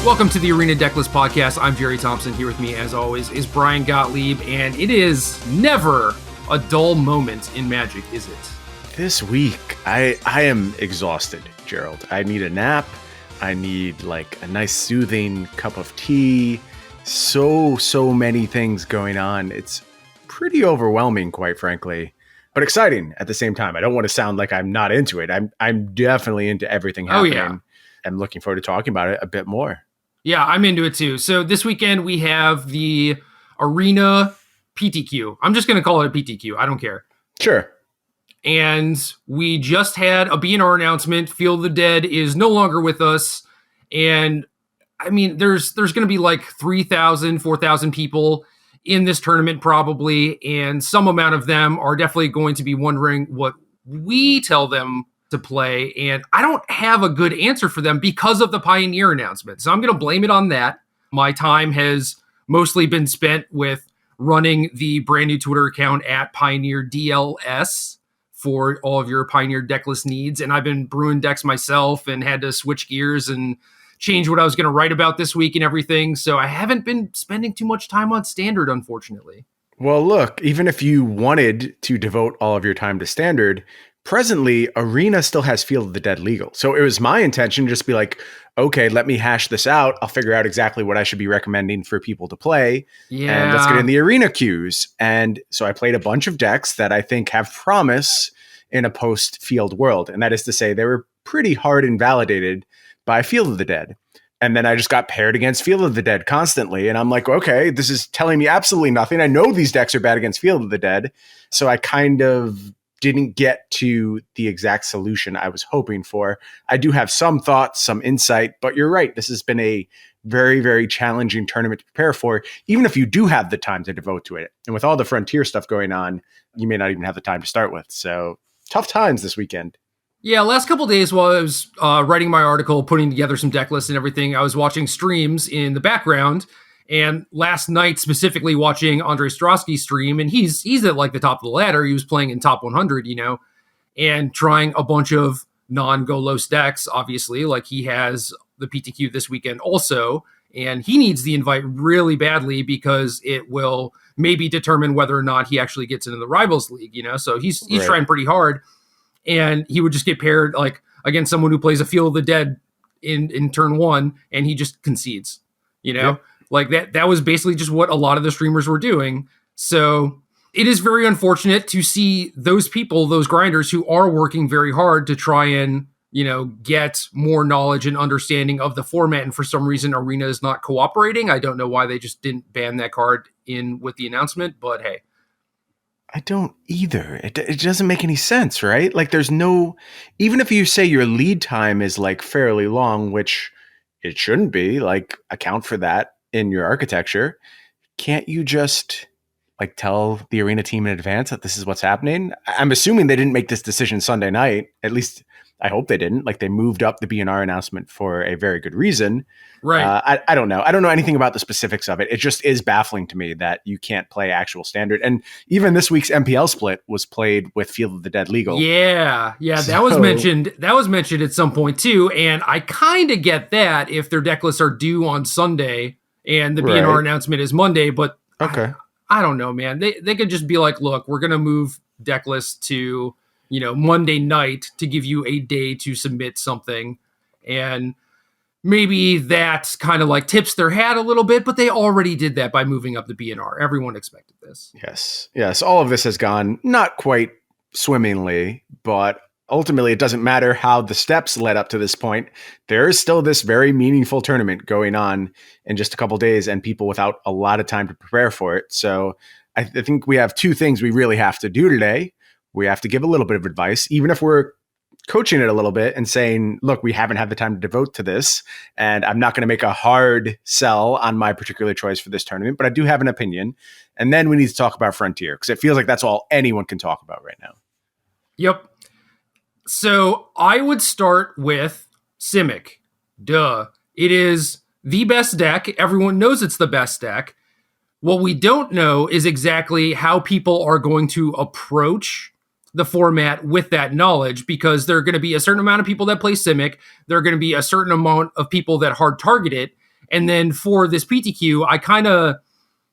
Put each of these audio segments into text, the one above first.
Welcome to the Arena Decklist Podcast. I'm Jerry Thompson. Here with me, as always, is Brian Gottlieb, and it is never a dull moment in Magic, is it? This week, I am exhausted, Gerald. I need a nap. I need like a nice soothing cup of tea. So many things going on. It's pretty overwhelming, quite frankly, but exciting at the same time. I don't want to sound like I'm not into it. I'm definitely into everything happening. Oh, yeah. I'm looking forward to talking about it a bit more. Yeah, I'm into it too. So this weekend we have the Arena PTQ. I'm just going to call it a PTQ. I don't care. Sure. And we just had a BNR announcement. Field of the Dead is no longer with us. And I mean, there's going to be like 3,000, 4,000 people in this tournament probably. And some amount of them are definitely going to be wondering what we tell them to play, and I don't have a good answer for them because of the Pioneer announcement. So I'm going to blame it on that. My time has mostly been spent with running the brand new Twitter account at Pioneer DLS for all of your Pioneer decklist needs, and I've been brewing decks myself and had to switch gears and change what I was going to write about this week and everything. So I haven't been spending too much time on Standard, unfortunately. Well, look, even if you wanted to devote all of your time to Standard, presently, Arena still has Field of the Dead legal. So it was my intention to just be like, okay, let me hash this out. I'll figure out exactly what I should be recommending for people to play. Yeah. And let's get in the Arena queues. And so I played a bunch of decks that I think have promise in a post-Field world. And that is to say, they were pretty hard invalidated by Field of the Dead. And then I just got paired against Field of the Dead constantly. And I'm like, okay, this is telling me absolutely nothing. I know these decks are bad against Field of the Dead. So I kind of didn't get to the exact solution I was hoping for. I do have some thoughts, some insight, but you're right. This has been a very, very challenging tournament to prepare for, even if you do have the time to devote to it. And with all the Frontier stuff going on, you may not even have the time to start with. So tough times this weekend. Yeah, last couple of days while I was writing my article, putting together some deck lists and everything, I was watching streams in the background. And last night, specifically watching Andre Strosky's stream, and he's at like the top of the ladder. He was playing in top 100, and trying a bunch of non-Golos decks, obviously. Like he has the PTQ this weekend also, and he needs the invite really badly because it will maybe determine whether or not he actually gets into the Rivals League, So he's Right. trying pretty hard, and he would just get paired like against someone who plays a Field of the Dead in turn one, and he just concedes, Yep. Like that was basically just what a lot of the streamers were doing. So it is very unfortunate to see those people, those grinders who are working very hard to try and, get more knowledge and understanding of the format. And for some reason, Arena is not cooperating. I don't know why they just didn't ban that card in with the announcement, but hey. I don't either. It doesn't make any sense, right? Like there's no, even if you say your lead time is like fairly long, which it shouldn't be, like account for that in your architecture, can't you just like tell the Arena team in advance that this is what's happening? I'm assuming they didn't make this decision Sunday night. At least I hope they didn't. Like they moved up the BNR announcement for a very good reason. Right. I don't know. I don't know anything about the specifics of it. It just is baffling to me that you can't play actual Standard. And even this week's MPL split was played with Field of the Dead legal. Yeah. That was mentioned. That was mentioned at some point too. And I kind of get that if their deck lists are due on Sunday and the BNR announcement is Monday, but okay. I don't know, man. They could just be like, look, we're going to move deck lists to, Monday night to give you a day to submit something. And maybe that kind of like tips their hat a little bit, but they already did that by moving up the BNR. Everyone expected this. Yes. All of this has gone not quite swimmingly, but ultimately it doesn't matter how the steps led up to this point. There is still this very meaningful tournament going on in just a couple days and people without a lot of time to prepare for it. So I think we have two things we really have to do today. We have to give a little bit of advice, even if we're coaching it a little bit and saying, look, we haven't had the time to devote to this, and I'm not going to make a hard sell on my particular choice for this tournament, but I do have an opinion. And then we need to talk about Frontier because it feels like that's all anyone can talk about right now. Yep. So I would start with Simic. Duh. It is the best deck. Everyone knows it's the best deck. What we don't know is exactly how people are going to approach the format with that knowledge, because there are going to be a certain amount of people that play Simic. There are going to be a certain amount of people that hard target it. And then for this PTQ, I kind of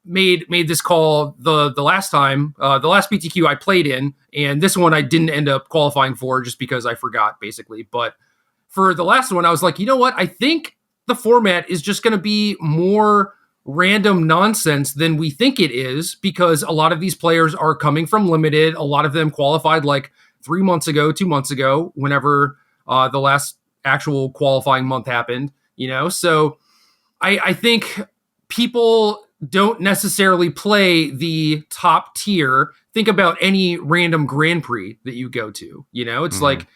made this call the last time, the last PTQ I played in, and this one I didn't end up qualifying for just because I forgot, basically. But for the last one, I was like, you know what? I think the format is just going to be more random nonsense than we think it is, because a lot of these players are coming from limited. A lot of them qualified like 3 months ago, 2 months ago, whenever the last actual qualifying month happened, So I think people don't necessarily play the top tier. Think about any random Grand Prix that you go to, It's like,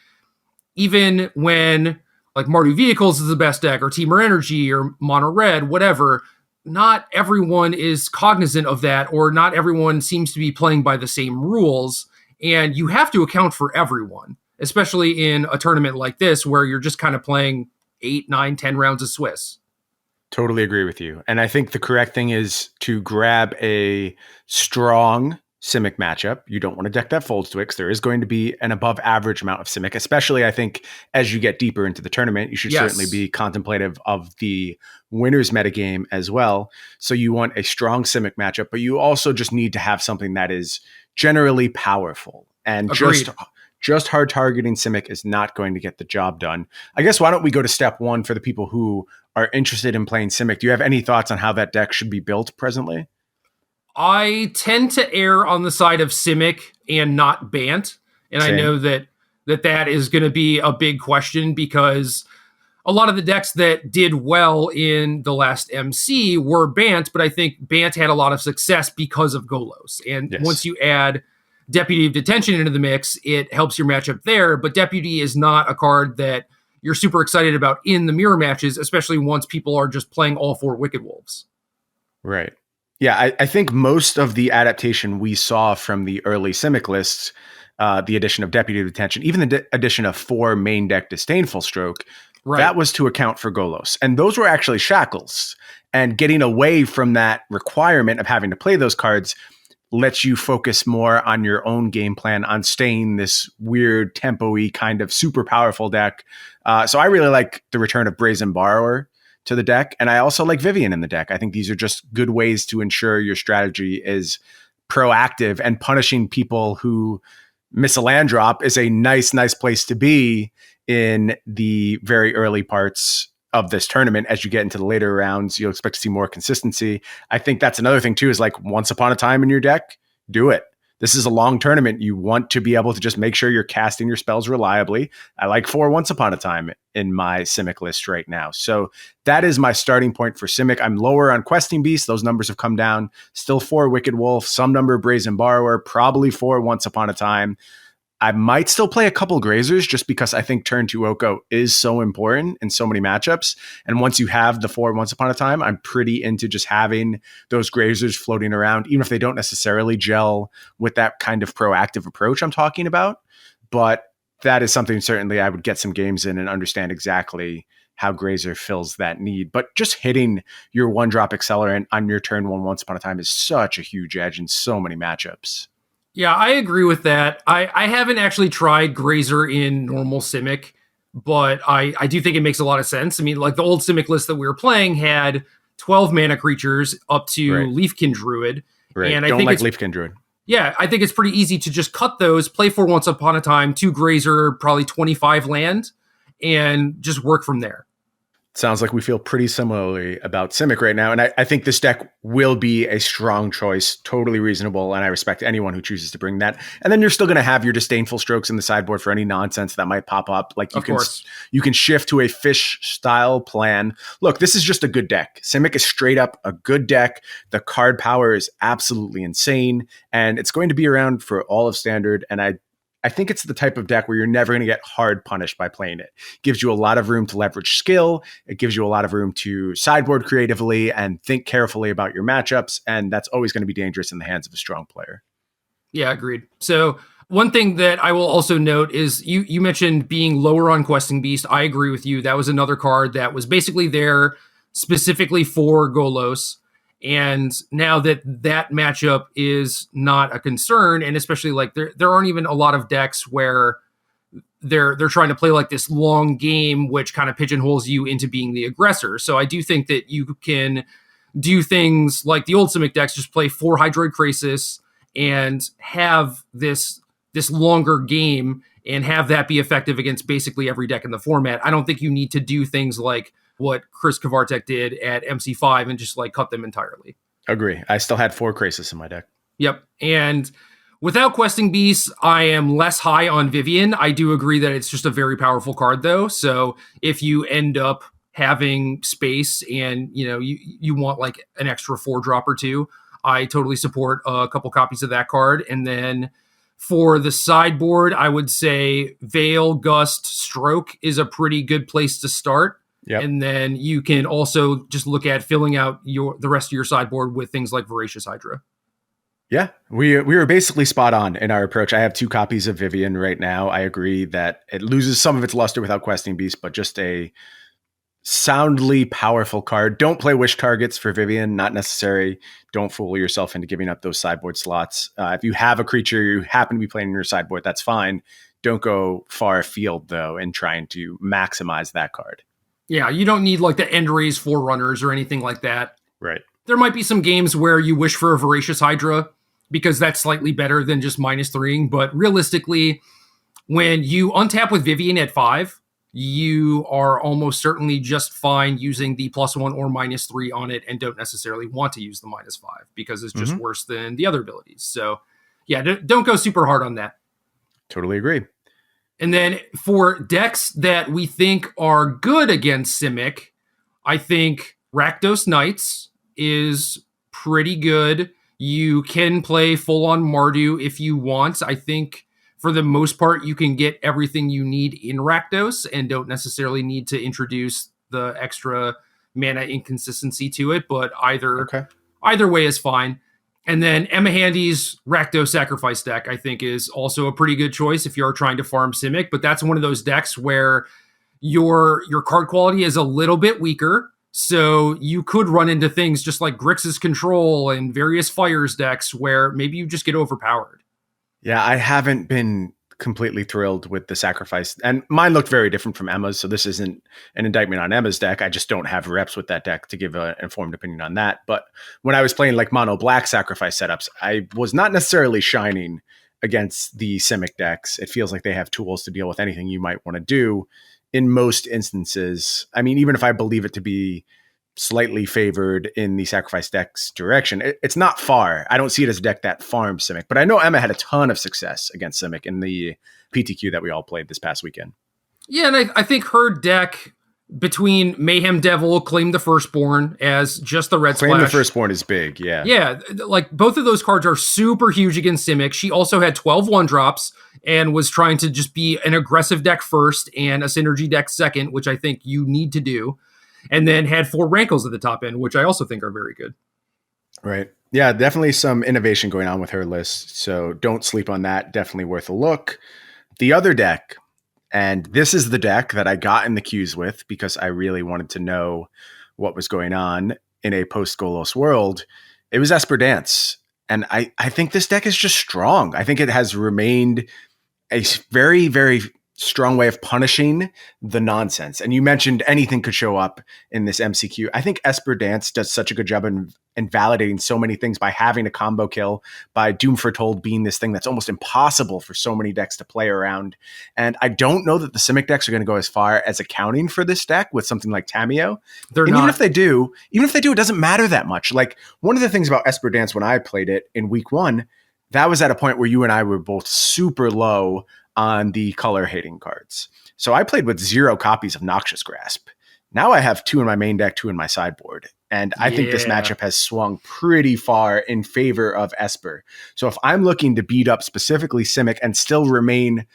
even when like Mardu Vehicles is the best deck, or Teamer Energy, or Mono Red, whatever, not everyone is cognizant of that, or not everyone seems to be playing by the same rules. And you have to account for everyone, especially in a tournament like this, where you're just kind of playing 8, 9, 10 rounds of Swiss. Totally agree with you. And I think the correct thing is to grab a strong Simic matchup. You don't want to deck that folds Twix. There is going to be an above average amount of Simic, especially I think as you get deeper into the tournament. You should certainly be contemplative of the winners metagame as well. So you want a strong Simic matchup, but you also just need to have something that is generally powerful. And just hard targeting Simic is not going to get the job done. I guess why don't we go to step one for the people who are interested in playing Simic? Do you have any thoughts on how that deck should be built presently? I tend to err on the side of Simic and not Bant. And Same. I know that is going to be a big question, because a lot of the decks that did well in the last MC were Bant, but I think Bant had a lot of success because of Golos. And once you add Deputy of Detention into the mix, it helps your matchup there. But Deputy is not a card that you're super excited about in the mirror matches, especially once people are just playing all 4 Wicked Wolves. Right. Yeah, I think most of the adaptation we saw from the early Simic lists, the addition of Deputy of Detention, even the addition of 4 main deck Disdainful Stroke, that was to account for Golos. And those were actually shackles. And getting away from that requirement of having to play those cards lets you focus more on your own game plan, on staying this weird tempo-y kind of super powerful deck. So I really like the return of Brazen Borrower to the deck. And I also like Vivian in the deck. I think these are just good ways to ensure your strategy is proactive, and punishing people who miss a land drop is a nice place to be in the very early parts of this tournament. As you get into the later rounds, you'll expect to see more consistency. I think that's another thing too, is like once upon a time in your deck, do it. This is a long tournament. You want to be able to just make sure you're casting your spells reliably. I like 4 once upon a time in my Simic list right now. So that is my starting point for Simic. I'm lower on Questing Beast. Those numbers have come down. Still 4 Wicked Wolf, some number of Brazen Borrower, probably 4 once upon a time. I might still play a couple Grazers just because I think turn 2 Oko is so important in so many matchups. And once you have the 4 once upon a time, I'm pretty into just having those Grazers floating around, even if they don't necessarily gel with that kind of proactive approach I'm talking about. But that is something certainly I would get some games in and understand exactly how Grazer fills that need. But just hitting your 1-drop accelerant on your turn 1 once upon a time is such a huge edge in so many matchups. Yeah, I agree with that. I haven't actually tried Grazer in normal Simic, but I do think it makes a lot of sense. I mean, like the old Simic list that we were playing had 12 mana creatures up to Leafkin Druid. Right. And I don't think like Leafkin Druid. Yeah, I think it's pretty easy to just cut those, play 4 once upon a time, 2 Grazer, probably 25 land, and just work from there. Sounds like we feel pretty similarly about Simic right now. And I think this deck will be a strong choice, totally reasonable. And I respect anyone who chooses to bring that. And then you're still going to have your Disdainful Strokes in the sideboard for any nonsense that might pop up. Like you can shift to a fish style plan. Look, this is just a good deck. Simic is straight up a good deck. The card power is absolutely insane. And it's going to be around for all of Standard. And I think it's the type of deck where you're never going to get hard punished by playing it. It gives you a lot of room to leverage skill. It gives you a lot of room to sideboard creatively and think carefully about your matchups. And that's always going to be dangerous in the hands of a strong player. Yeah, agreed. So one thing that I will also note is you mentioned being lower on Questing Beast. I agree with you. That was another card that was basically there specifically for Golos. And now that matchup is not a concern, and especially like there aren't even a lot of decks where they're trying to play like this long game, which kind of pigeonholes you into being the aggressor. So I do think that you can do things like the old Simic decks, just play 4 Hydroid Krasis and have this longer game and have that be effective against basically every deck in the format. I don't think you need to do things like what Chris Kavartek did at MC5 and just like cut them entirely. Agree. I still had 4 Krasis in my deck. Yep. And without questing beasts, I am less high on Vivian. I do agree that it's just a very powerful card though. So if you end up having space and you want like an extra 4-drop or 2, I totally support a couple copies of that card. And then for the sideboard, I would say Veil, Gust, Stroke is a pretty good place to start. Yep. And then you can also just look at filling out the rest of your sideboard with things like Voracious Hydra. Yeah, we were basically spot on in our approach. I have 2 copies of Vivian right now. I agree that it loses some of its luster without questing beast, but just a soundly powerful card. Don't play wish targets for Vivian, not necessary. Don't fool yourself into giving up those sideboard slots. If you have a creature you happen to be playing in your sideboard, that's fine. Don't go far afield though in trying to maximize that card. Yeah, you don't need like the End-Raze Forerunners or anything like that. Right. There might be some games where you wish for a Voracious Hydra because that's slightly better than just -3ing. But realistically, when you untap with Vivian at 5, you are almost certainly just fine using the +1 or -3 on it and don't necessarily want to use the -5 because it's just worse than the other abilities. So yeah, don't go super hard on that. Totally agree. And then for decks that we think are good against Simic, I think Rakdos Knights is pretty good. You can play full-on Mardu if you want. I think for the most part, you can get everything you need in Rakdos and don't necessarily need to introduce the extra mana inconsistency to it, but either way is fine. And then Emma Handy's Rakdos Sacrifice deck, I think, is also a pretty good choice if you're trying to farm Simic, but that's one of those decks where your card quality is a little bit weaker, so you could run into things just like Grixis Control and various Fires decks where maybe you just get overpowered. Yeah, I haven't been completely thrilled with the Sacrifice, and mine looked very different from Emma's, so this isn't an indictment on Emma's deck. I just don't have reps with that deck to give an informed opinion on that. But when I was playing like mono black Sacrifice setups, I was not necessarily shining against the Simic decks. It feels like they have tools to deal with anything you might want to do in most instances. I mean, even if I believe it to be slightly favored in the Sacrifice deck's direction, it's not far. I don't see it as a deck that farms Simic, but I know Emma had a ton of success against Simic in the PTQ that we all played this past weekend. Yeah, and I think her deck between Mayhem Devil, Claim the Firstborn as just the red Claim splash. the Firstborn is big, yeah. Yeah, like both of those cards are super huge against Simic. She also had 12 1-drops and was trying to just be an aggressive deck first and a synergy deck second, which I think you need to do. And then had 4 Rankles at the top end, which I also think are very good. Right. Yeah, definitely some innovation going on with her list. So don't sleep on that. Definitely worth a look. The other deck, and this is the deck that I got in the queues with because I really wanted to know what was going on in a post-Golos world. It was Esper Dance. And I think this deck is just strong. I think it has remained a very, very strong way of punishing the nonsense. And you mentioned anything could show up in this MCQ. I think Esper Dance does such a good job in validating so many things by having a combo kill, by Doom Foretold being this thing that's almost impossible for so many decks to play around. And I don't know that the Simic decks are going to go as far as accounting for this deck with something like Tamiyo. They're not. Even if they do, it doesn't matter that much. Like one of the things about Esper Dance when I played it in week 1, that was at a point where you and I were both super low on the color hating cards. So I played with 0 copies of Noxious Grasp. Now I have 2 in my main deck, 2 in my sideboard. And I think this matchup has swung pretty far in favor of Esper. So if I'm looking to beat up specifically Simic and still remain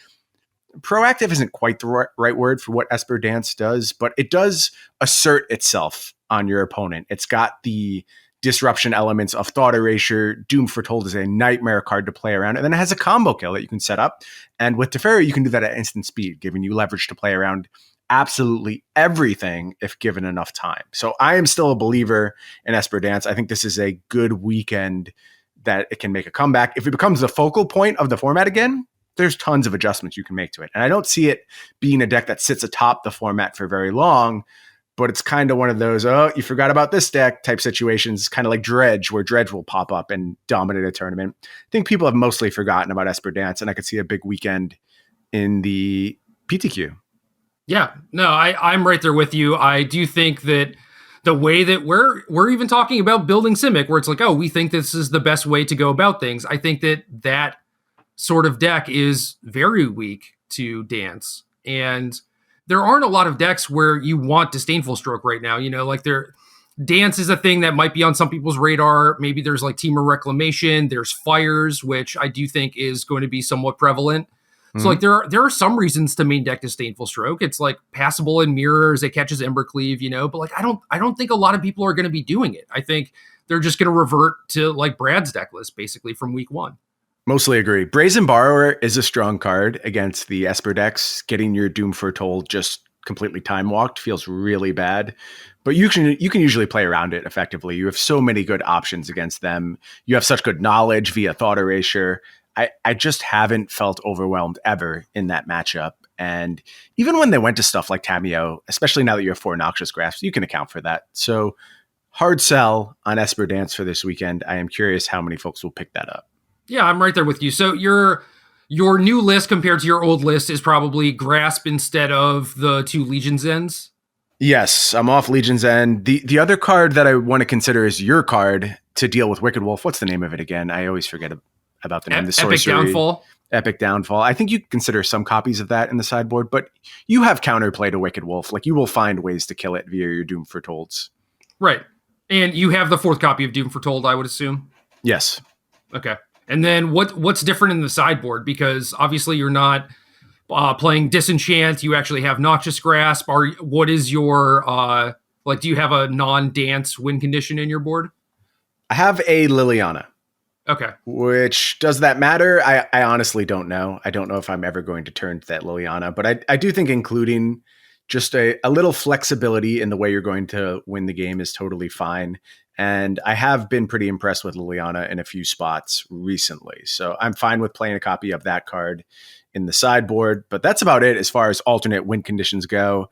proactive, isn't quite the right word for what Esper Dance does, but it does assert itself on your opponent. It's got the disruption elements of Thought Erasure. Doom Foretold is a nightmare card to play around. And then it has a combo kill that you can set up. And with Teferi, you can do that at instant speed, giving you leverage to play around absolutely everything if given enough time. So I am still a believer in Esper Dance. I think this is a good weekend that it can make a comeback. If it becomes the focal point of the format again, there's tons of adjustments you can make to it. And I don't see it being a deck that sits atop the format for very long, but it's kind of one of those, oh, you forgot about this deck type situations, kind of like Dredge, where Dredge will pop up and dominate a tournament. I think people have mostly forgotten about Esper Dance, and I could see a big weekend in the PTQ. Yeah, no, I'm right there with you. I do think that the way that we're even talking about building Simic, where it's like, oh, we think this is the best way to go about things. I think that sort of deck is very weak to Dance. And there aren't a lot of decks where you want Disdainful Stroke right now. Like Dance is a thing that might be on some people's radar. Maybe there's like Temur Reclamation. There's Fires, which I do think is going to be somewhat prevalent. So like there are some reasons to main deck Disdainful Stroke. It's like passable in mirrors, it catches Embercleave, but like I don't think a lot of people are going to be doing it. I think they're just going to revert to like Brad's deck list basically from week 1. Mostly agree. Brazen Borrower is a strong card against the Esper decks. Getting your Doom Foretold just completely time walked feels really bad, but you can usually play around it effectively. You have so many good options against them. You have such good knowledge via Thought Erasure. I just haven't felt overwhelmed ever in that matchup. And even when they went to stuff like Tamiyo, especially now that you have 4 Noxious Grasps, you can account for that. So hard sell on Esper Dance for this weekend. I am curious how many folks will pick that up. Yeah, I'm right there with you. So your new list compared to your old list is probably Grasp instead of the 2 Legion's Ends. Yes, I'm off Legion's End. The other card that I want to consider is your card to deal with Wicked Wolf. What's the name of it again? I always forget about the name. The sorcery. Epic Downfall. Epic Downfall. I think you consider some copies of that in the sideboard, but you have counterplay to Wicked Wolf. Like you will find ways to kill it via your Doom Foretolds. Right. And you have the 4th copy of Doom Foretold, I would assume? Yes. Okay. And then what's different in the sideboard? Because obviously you're not playing Disenchant. You actually have Noxious Grasp. What is your, do you have a non-dance win condition in your board? I have a Liliana. Okay. Which, does that matter? I honestly don't know. I don't know if I'm ever going to turn to that Liliana, but I do think including just a little flexibility in the way you're going to win the game is totally fine. And I have been pretty impressed with Liliana in a few spots recently. So I'm fine with playing a copy of that card in the sideboard, but that's about it as far as alternate win conditions go.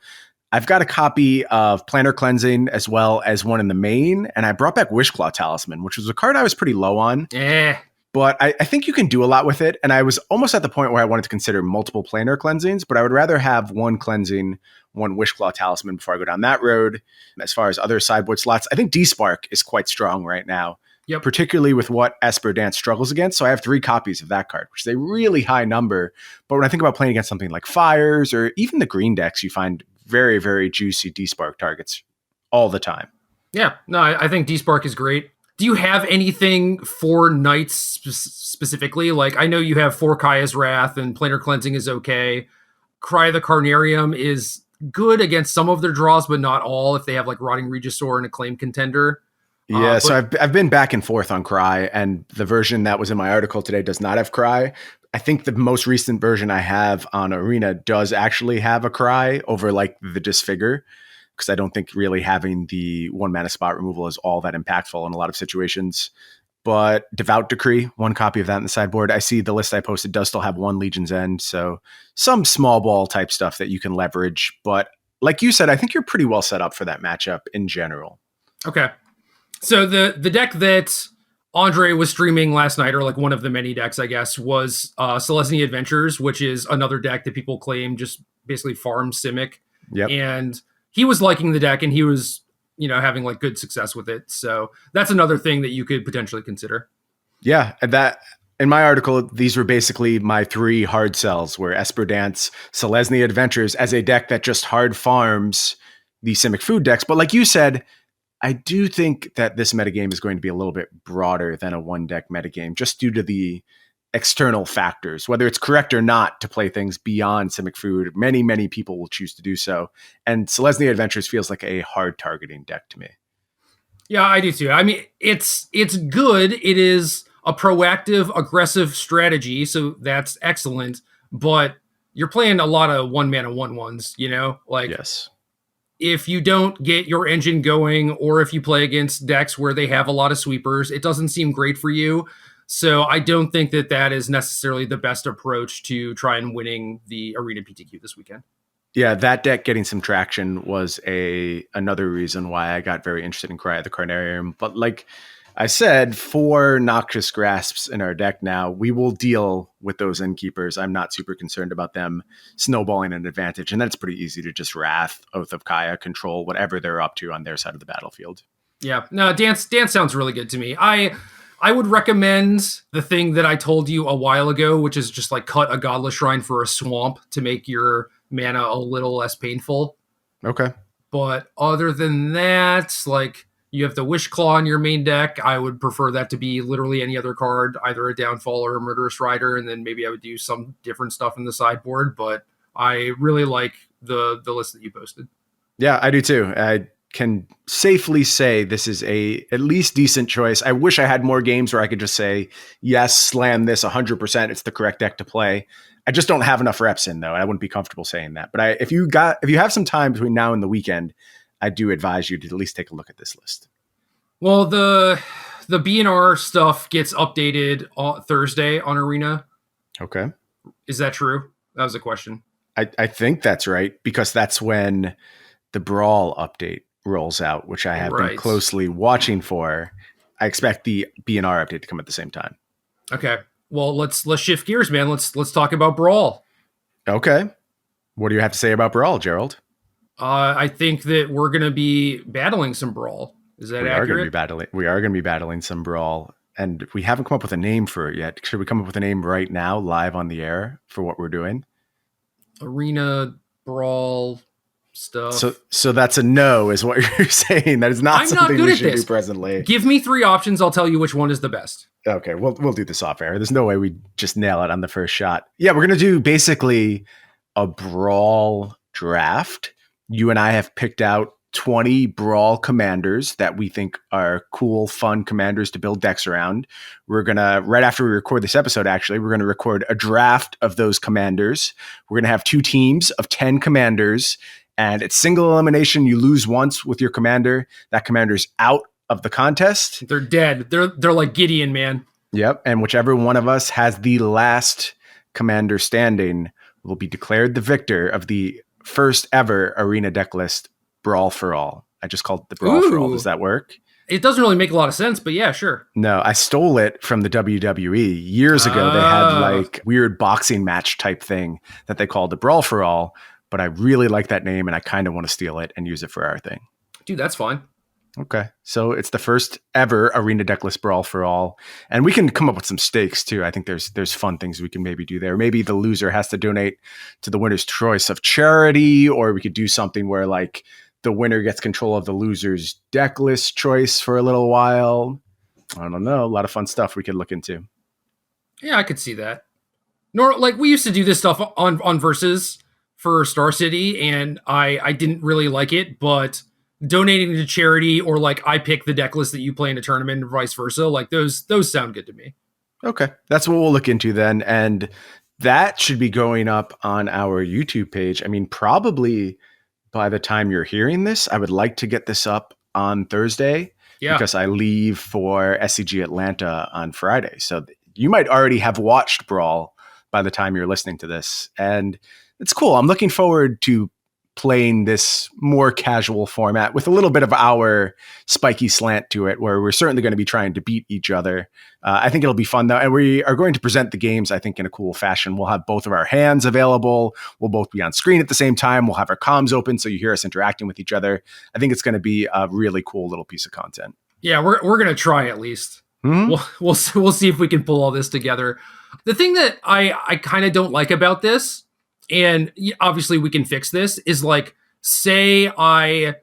I've got a copy of Planar Cleansing as well as one in the main, and I brought back Wishclaw Talisman, which was a card I was pretty low on. But I think you can do a lot with it, and I was almost at the point where I wanted to consider multiple Planar Cleansings, but I would rather have one Cleansing, one Wishclaw Talisman before I go down that road. As far as other sideboard slots, I think D-Spark is quite strong right now, particularly with what Esper Dance struggles against. So I have 3 copies of that card, which is a really high number. But when I think about playing against something like Fires or even the green decks, you find very, very juicy D-Spark targets all the time. Yeah, no, I think D-Spark is great. Do you have anything for Knights specifically? Like, I know you have 4 Kaya's Wrath and Planar Cleansing is okay. Cry of the Carnarium is good against some of their draws, but not all if they have like Rotting Regisaur and Acclaimed Contender. Yeah, so I've been back and forth on Cry, and the version that was in my article today does not have Cry. I think the most recent version I have on Arena does actually have a Cry over like the Disfigure, because I don't think really having the 1 mana spot removal is all that impactful in a lot of situations. But Devout Decree, 1 copy of that in the sideboard. I see the list I posted does still have 1 Legion's End, so some small ball type stuff that you can leverage. But like you said, I think you're pretty well set up for that matchup in general. Okay. So the deck that Andre was streaming last night, or like one of the many decks, I guess, was Selesnya Adventures, which is another deck that people claim just basically farms Simic. Yep. And he was liking the deck, and he was, having like good success with it. So that's another thing that you could potentially consider. Yeah, that in my article, these were basically my 3 hard sells, where Esper Dance, Selesnya Adventures as a deck that just hard farms the Simic food decks. But like you said, I do think that this metagame is going to be a little bit broader than a 1-deck metagame, just due to the external factors. Whether it's correct or not to play things beyond Simic food, many, many people will choose to do so. And Selesnya Adventures feels like a hard targeting deck to me. Yeah, I do too. I mean, it's good. It is a proactive, aggressive strategy, so that's excellent. But you're playing a lot of 1-mana 1/1s, Like, yes. If you don't get your engine going, or if you play against decks where they have a lot of sweepers, it doesn't seem great for you. So I don't think that is necessarily the best approach to try and winning the Arena PTQ this weekend. Yeah, that deck getting some traction was another reason why I got very interested in Cry of the Carnarium. But like I said, 4 Noxious Grasps in our deck now, we will deal with those Innkeepers. I'm not super concerned about them snowballing an advantage. And that's pretty easy to just Wrath, Oath of Kaya, control whatever they're up to on their side of the battlefield. Yeah, no, dance sounds really good to me. I would recommend the thing that I told you a while ago, which is just like cut a Godless Shrine for a swamp to make your mana a little less painful. Okay. But other than that, like you have the Wish Claw in your main deck. I would prefer that to be literally any other card, either a Downfall or a Murderous Rider, and then maybe I would do some different stuff in the sideboard. But I really like the list that you posted. Yeah, I do too. I can safely say this is a at least decent choice. I wish I had more games where I could just say, yes, slam this 100%. It's the correct deck to play. I just don't have enough reps in though. I wouldn't be comfortable saying that. But if you have some time between now and the weekend, I do advise you to at least take a look at this list. Well, the BNR stuff gets updated on Thursday on Arena. Okay. Is that true? That was a question. I think that's right, because that's when the Brawl update rolls out, which I have been closely watching for. I expect the BNR update to come at the same time. Okay. Well, let's shift gears, man. Let's talk about Brawl. Okay. What do you have to say about Brawl, Gerald? I think that we're going to be battling some Brawl. Is that accurate? We are going to be battling some Brawl, and we haven't come up with a name for it yet. Should we come up with a name right now, live on the air, for what we're doing? Arena Brawl stuff. So that's a no, is what you're saying. That is not something we should do presently. Give me 3 options. I'll tell you which one is the best. Okay, we'll do this off air. There's no way we just nail it on the first shot. Yeah, we're going to do basically a Brawl draft. You and I have picked out 20 Brawl commanders that we think are cool, fun commanders to build decks around. We're going to, right after we record this episode, actually, we're going to record a draft of those commanders. We're going to have 2 teams of 10 commanders, and it's single elimination. You lose once with your commander. That commander's out of the contest. They're dead. They're like Gideon, man. Yep. And whichever one of us has the last commander standing will be declared the victor of the first ever Arena deck list, Brawl for All. I just called it the Brawl for All. Does that work? It doesn't really make a lot of sense, but yeah, sure. No, I stole it from the WWE. Years ago, they had like weird boxing match type thing that they called the Brawl for All, but I really like that name and I kind of want to steal it and use it for our thing. Dude, that's fine. Okay. So it's the first ever Arena decklist Brawl for All. And we can come up with some stakes too. I think there's fun things we can maybe do there. Maybe the loser has to donate to the winner's choice of charity, or we could do something where like the winner gets control of the loser's decklist choice for a little while. I don't know. A lot of fun stuff we could look into. Yeah, I could see that. Like we used to do this stuff on Versus for Star City, and I didn't really like it, but donating to charity, or like I pick the deck list that you play in a tournament, or vice versa, like those sound good to me. Okay, that's what we'll look into then, and that should be going up on our YouTube page. I mean, probably by the time you're hearing this, I would like to get this up on Thursday, because I leave for SCG Atlanta on Friday. So you might already have watched Brawl by the time you're listening to this, and it's cool. I'm looking forward to playing this more casual format with a little bit of our spiky slant to it, where we're certainly going to be trying to beat each other. I think it'll be fun though. And we are going to present the games, I think, in a cool fashion. We'll have both of our hands available. We'll both be on screen at the same time. We'll have our comms open so you hear us interacting with each other. I think it's going to be a really cool little piece of content. Yeah, we're going to try at least. Mm-hmm. We'll see if we can pull all this together. The thing that I kind of don't like about this, and obviously we can fix this, is like, say I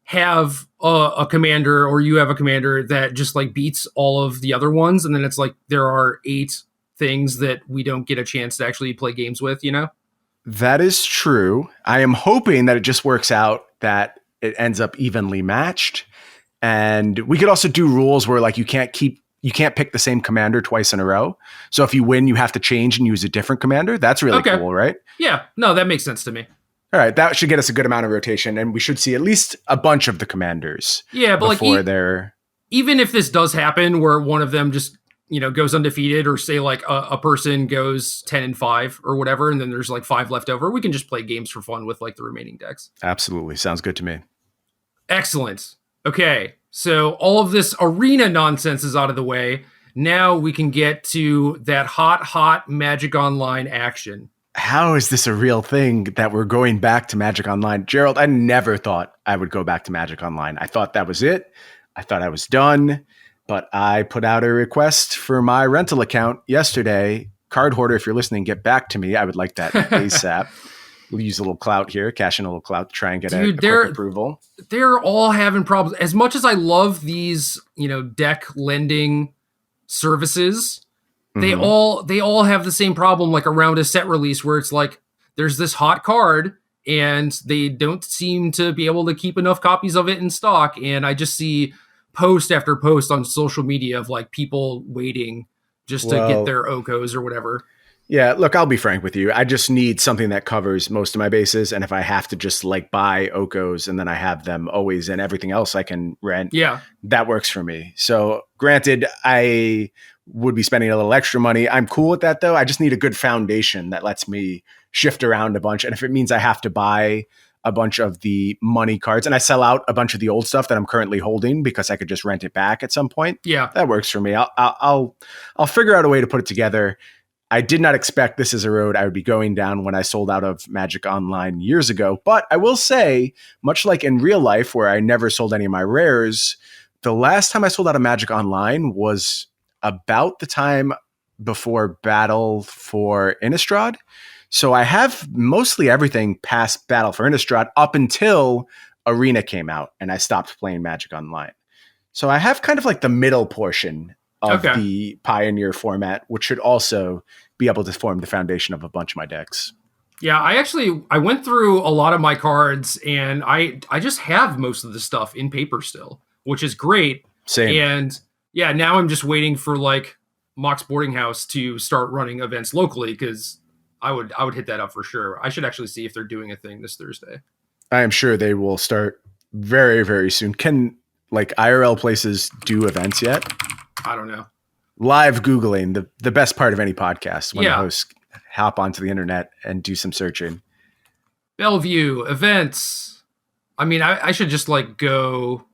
have a commander, or you have a commander that just like beats all of the other ones, and then it's like there are 8 things that we don't get a chance to actually play games with, you know? That is true. I am hoping that it just works out that it ends up evenly matched. And we could also do rules where like you can't pick the same commander twice in a row. So if you win, you have to change and use a different commander. That's really cool, right? Yeah. No, that makes sense to me. All right. That should get us a good amount of rotation, and we should see at least a bunch of the commanders. Yeah, but before like even if this does happen where one of them just goes undefeated, or say like a person goes 10-5 or whatever, and then there's like 5 left over, we can just play games for fun with like the remaining decks. Absolutely. Sounds good to me. Excellent. Okay, so all of this arena nonsense is out of the way. Now we can get to that hot Magic Online action. How is this a real thing that we're going back to Magic Online? Gerald, I never thought I would go back to Magic Online. I thought that was it. I thought I was done. But I put out a request for my rental account yesterday. Card Hoarder, if you're listening, get back to me. I would like that ASAP. We'll use a little clout here, cash in a little clout to try and get a quick approval. They're all having problems. As much as I love these, deck lending services, they all have the same problem, like around a set release, where it's like there's this hot card and they don't seem to be able to keep enough copies of it in stock. And I just see post after post on social media of like people waiting just to get their Okos or whatever. Yeah, look, I'll be frank with you. I just need something that covers most of my bases. And if I have to just like buy Okos and then I have them always and everything else I can rent, that works for me. So granted, I would be spending a little extra money. I'm cool with that though. I just need a good foundation that lets me shift around a bunch. And if it means I have to buy a bunch of the money cards and I sell out a bunch of the old stuff that I'm currently holding because I could just rent it back at some point, that works for me. I'll figure out a way to put it together. I did not expect this is a road I would be going down when I sold out of Magic Online years ago. But I will say, much like in real life where I never sold any of my rares, the last time I sold out of Magic Online was about the time before Battle for Innistrad. So I have mostly everything past Battle for Innistrad up until Arena came out and I stopped playing Magic Online. So I have kind of like the middle portion of the Pioneer format, which should also be able to form the foundation of a bunch of my decks. Yeah, I went through a lot of my cards and I just have most of the stuff in paper still, which is great. Same. And yeah, now I'm just waiting for like Mox Boarding House to start running events locally, because I would hit that up for sure. I should actually see if they're doing a thing this Thursday. I am sure they will start very, very soon. Can like IRL places do events yet? I don't know. Live Googling, the best part of any podcast, when the hosts hop onto the internet and do some searching. Bellevue events. I mean, I should just like go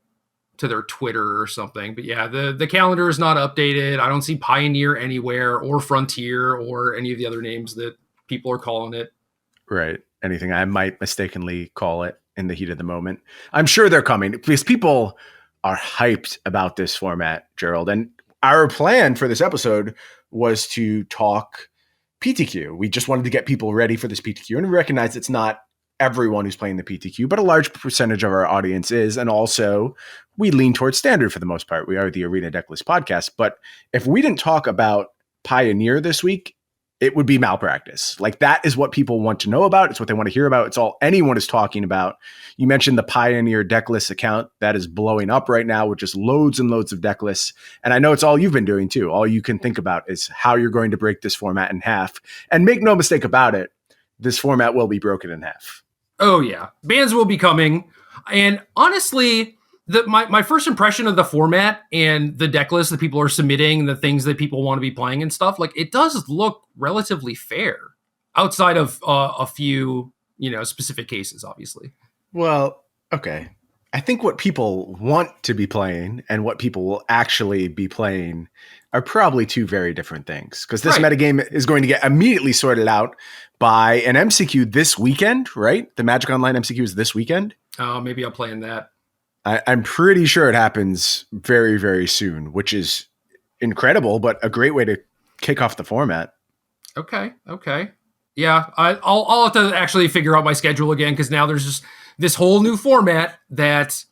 to their Twitter or something. But yeah, the calendar is not updated. I don't see Pioneer anywhere, or Frontier, or any of the other names that people are calling it. Right. Anything I might mistakenly call it in the heat of the moment. I'm sure they're coming because people are hyped about this format, Gerald. And our plan for this episode was to talk PTQ. We just wanted to get people ready for this PTQ. And we recognize it's not everyone who's playing the PTQ, but a large percentage of our audience is. And also, we lean towards Standard for the most part. We are the Arena Decklist podcast. But if we didn't talk about Pioneer this week, it would be malpractice. Like, that is what people want to know about. It's what they want to hear about. It's all anyone is talking about. You mentioned the Pioneer Decklist account that is blowing up right now with just loads and loads of decklists. And I know it's all you've been doing too. All you can think about is how you're going to break this format in half. And make no mistake about it, this format will be broken in half. Oh yeah. Bans will be coming. And honestly, my first impression of the format and the deck list that people are submitting, the things that people want to be playing and stuff, like, it does look relatively fair outside of a few, specific cases, obviously. Well, okay. I think what people want to be playing and what people will actually be playing are probably two very different things, because this metagame is going to get immediately sorted out by an MCQ this weekend, right? The Magic Online MCQ is this weekend. Oh, maybe I'll play in that. I'm pretty sure it happens very, very soon, which is incredible, but a great way to kick off the format. Okay. Yeah, I'll have to actually figure out my schedule again, because now there's just this whole new format that,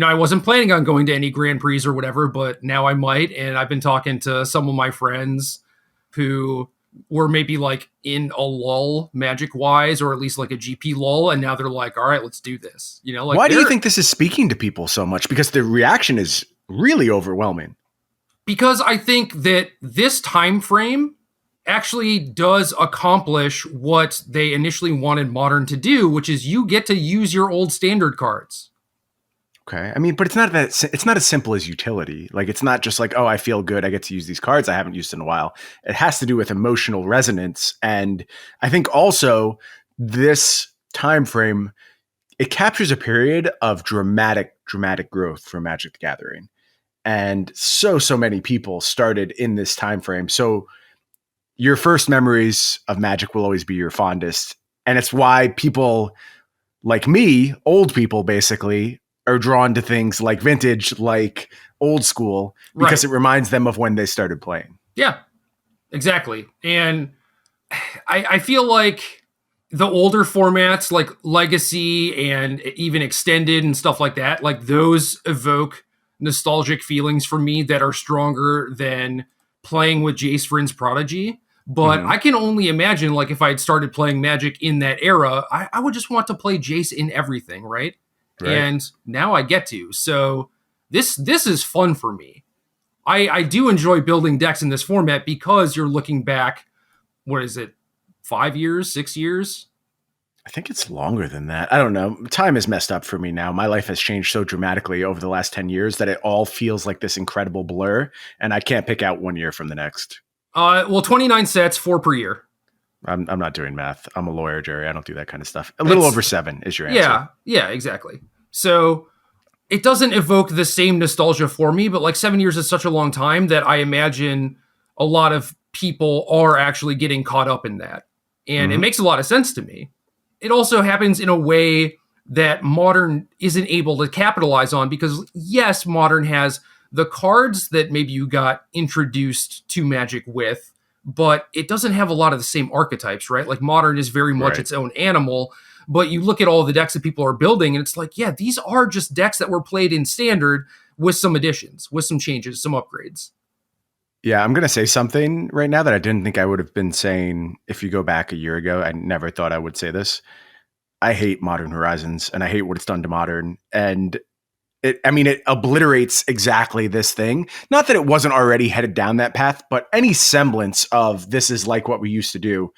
I wasn't planning on going to any Grand Prix or whatever, but now I might. And I've been talking to some of my friends who were maybe like in a lull Magic wise, or at least like a GP lull. And now they're like, all right, let's do this. Like, why do you think this is speaking to people so much? Because the reaction is really overwhelming. Because I think that this time frame actually does accomplish what they initially wanted Modern to do, which is you get to use your old Standard cards. Okay. I mean, but it's not as simple as utility. Like, it's not just like, oh, I feel good, I get to use these cards I haven't used in a while. It has to do with emotional resonance. And I think also this time frame, it captures a period of dramatic growth for Magic the Gathering. And so many people started in this time frame. So your first memories of Magic will always be your fondest. And it's why people like me, old people basically, are drawn to things like vintage, like old school, because it reminds them of when they started playing. Yeah, exactly. And I feel like the older formats like Legacy and even Extended and stuff like that, like those evoke nostalgic feelings for me that are stronger than playing with Jace Vryn's Prodigy. But I can only imagine, like, if I had started playing Magic in that era, I would just want to play Jace in everything, right? And now I get to. So this is fun for me. I do enjoy building decks in this format because you're looking back, what is it, 5 years, 6 years? I think it's longer than that. I don't know. Time is messed up for me now. My life has changed so dramatically over the last 10 years that it all feels like this incredible blur, and I can't pick out 1 year from the next. Well, 29 sets, 4 per year. I'm not doing math. I'm a lawyer, Gerry. I don't do that kind of stuff. A little over 7 is your answer. Yeah, exactly. So it doesn't evoke the same nostalgia for me, but like 7 years is such a long time that I imagine a lot of people are actually getting caught up in that. And it makes a lot of sense to me. It also happens in a way that Modern isn't able to capitalize on because, yes, Modern has the cards that maybe you got introduced to Magic with, but it doesn't have a lot of the same archetypes, right? Like Modern is very much its own animal, but you look at all the decks that people are building and it's like, yeah, these are just decks that were played in Standard with some additions, with some changes, some upgrades. Yeah, I'm going to say something right now that I didn't think I would have been saying if you go back a year ago. I never thought I would say this. I hate Modern Horizons and I hate what it's done to Modern. And it obliterates exactly this thing. Not that it wasn't already headed down that path, but any semblance of this is like what we used to do,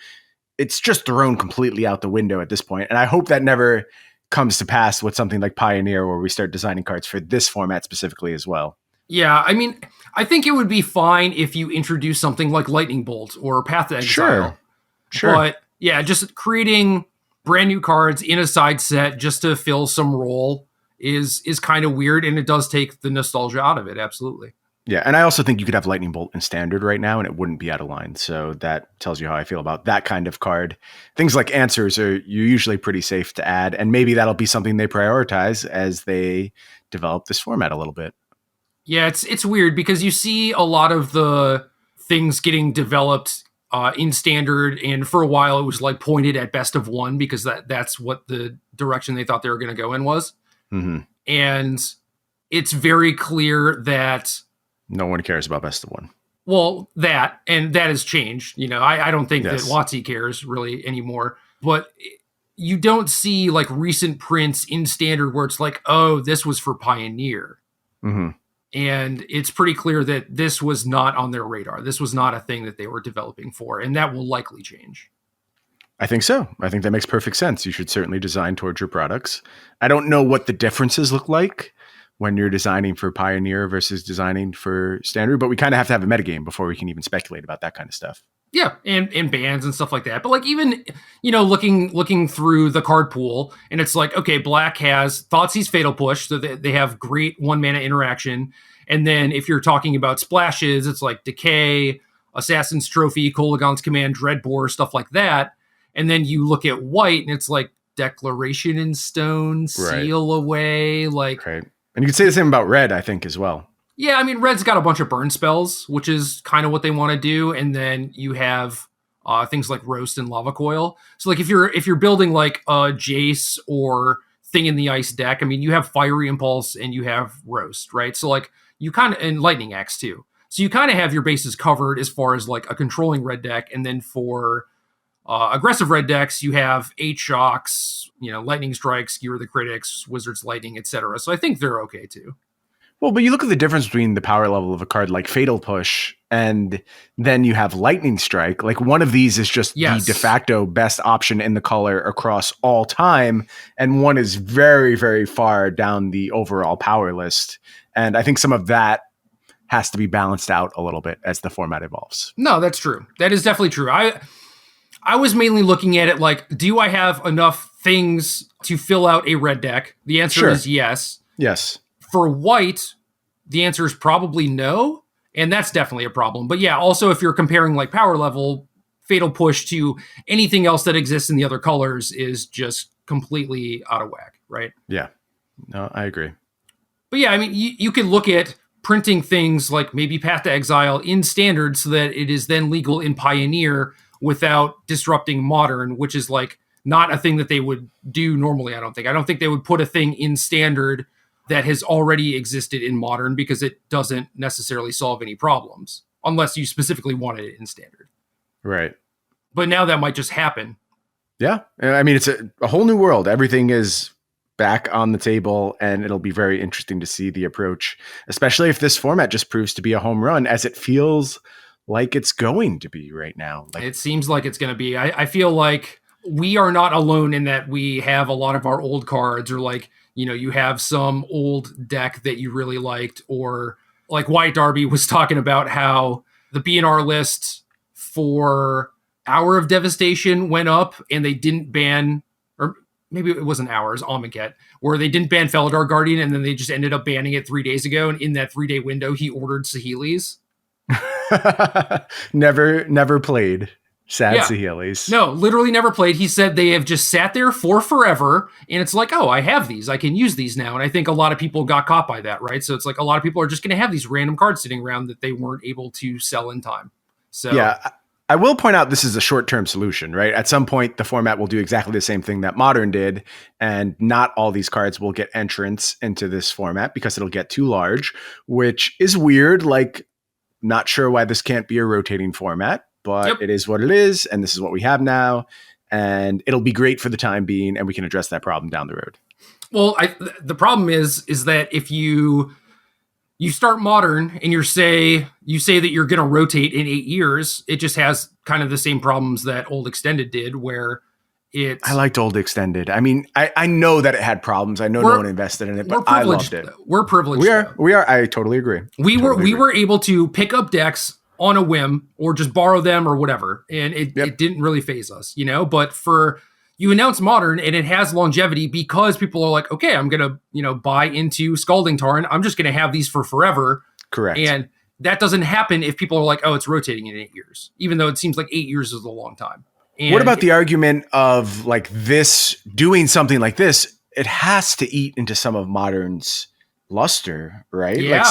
it's just thrown completely out the window at this point. And I hope that never comes to pass with something like Pioneer, where we start designing cards for this format specifically as well. Yeah, I mean, I think it would be fine if you introduce something like Lightning Bolt or Path to Exile. Sure. But yeah, just creating brand new cards in a side set just to fill some role is kind of weird, and it does take the nostalgia out of it. Absolutely. Yeah, and I also think you could have Lightning Bolt in Standard right now, and it wouldn't be out of line. So that tells you how I feel about that kind of card. Things like Answers are usually pretty safe to add, and maybe that'll be something they prioritize as they develop this format a little bit. Yeah, it's weird because you see a lot of the things getting developed in Standard, and for a while it was like pointed at best of one because that's what the direction they thought they were going to go in was. And it's very clear that no one cares about best of one. Well, that has changed. You know, I don't think that WotC cares really anymore, but you don't see like recent prints in Standard where it's like, oh, this was for Pioneer. And it's pretty clear that this was not on their radar. This was not a thing that they were developing for, and that will likely change. I think so. I think that makes perfect sense. You should certainly design towards your products. I don't know what the differences look like when you're designing for Pioneer versus designing for Standard, but we kind of have to have a metagame before we can even speculate about that kind of stuff. Yeah, and bans and stuff like that. But like even, you know, looking through the card pool, and it's like, okay, Black has Thoughtseize Fatal Push, so they have great 1 mana interaction. And then if you're talking about splashes, it's like Decay, Assassin's Trophy, Kolagon's Command, Dreadbore, stuff like that. And then you look at White, and it's like Declaration in Stone, Seal Away, like... Right. And you could say the same about Red, I think, as well. Yeah, I mean, Red's got a bunch of burn spells, which is kind of what they want to do. And then you have things like Roast and Lava Coil. So like if you're building like a Jace or Thing in the Ice deck, I mean, you have Fiery Impulse and you have Roast, right? So like you kind of, and Lightning Axe too. So you kind of have your bases covered as far as like a controlling red deck. And then for aggressive red decks, you have 8 Shocks, you know, Lightning Strike, Skewer the Critics, Wizard's Lightning, etc. So I think they're okay too. Well, but you look at the difference between the power level of a card like Fatal Push and then you have Lightning Strike. Like one of these is just the de facto best option in the color across all time. And one is very, very far down the overall power list. And I think some of that has to be balanced out a little bit as the format evolves. No, that's true. That is definitely true. I was mainly looking at it like, do I have enough things to fill out a red deck? The answer is yes. Yes. For white, the answer is probably no, and that's definitely a problem. But yeah, also if you're comparing like power level, Fatal Push to anything else that exists in the other colors is just completely out of whack, right? Yeah. No, I agree. But yeah, I mean, you could look at printing things like maybe Path to Exile in Standard so that it is then legal in Pioneer without disrupting Modern, which is like not a thing that they would do normally, I don't think. I don't think they would put a thing in Standard that has already existed in Modern because it doesn't necessarily solve any problems unless you specifically wanted it in Standard. Right. But now that might just happen. Yeah. I mean, it's a whole new world. Everything is back on the table, and it'll be very interesting to see the approach, especially if this format just proves to be a home run, as it feels like it's going to be right now. It seems like it's going to be. I feel like we are not alone in that we have a lot of our old cards, or like, you know, you have some old deck that you really liked, or like White Darby was talking about how the BNR list for Hour of Devastation went up and they didn't ban, or maybe it wasn't Hours, Amonkhet, where they didn't ban Felidar Guardian and then they just ended up banning it 3 days ago. And in that 3-day window, he ordered Saheeli's. never played. Sad Saheeli's. No, literally never played. He said they have just sat there for forever. And it's like, oh, I have these. I can use these now. And I think a lot of people got caught by that, right? So it's like a lot of people are just going to have these random cards sitting around that they weren't able to sell in time. So yeah, I will point out this is a short-term solution, right? At some point, the format will do exactly the same thing that Modern did, and not all these cards will get entrance into this format because it'll get too large, which is weird. Like, not sure why this can't be a rotating format, but It is what it is, and this is what we have now, and it'll be great for the time being, and we can address that problem down the road. Well, the problem is that if you start Modern and you say that you're going to rotate in 8 years, it just has kind of the same problems that Old Extended did, where I liked Old Extended. I mean, I know that it had problems. I know no one invested in it, but I loved it. We're privileged. We are. I totally agree. We were able to pick up decks on a whim or just borrow them or whatever, and it didn't really phase us, you know. But you announce Modern and it has longevity because people are like, okay, I'm gonna buy into Scalding Tarn. I'm just gonna have these for forever. Correct. And that doesn't happen if people are like, oh, it's rotating in 8 years, even though it seems like 8 years is a long time. And what about the argument of like this doing something like this? It has to eat into some of Modern's luster, right? Yeah. Like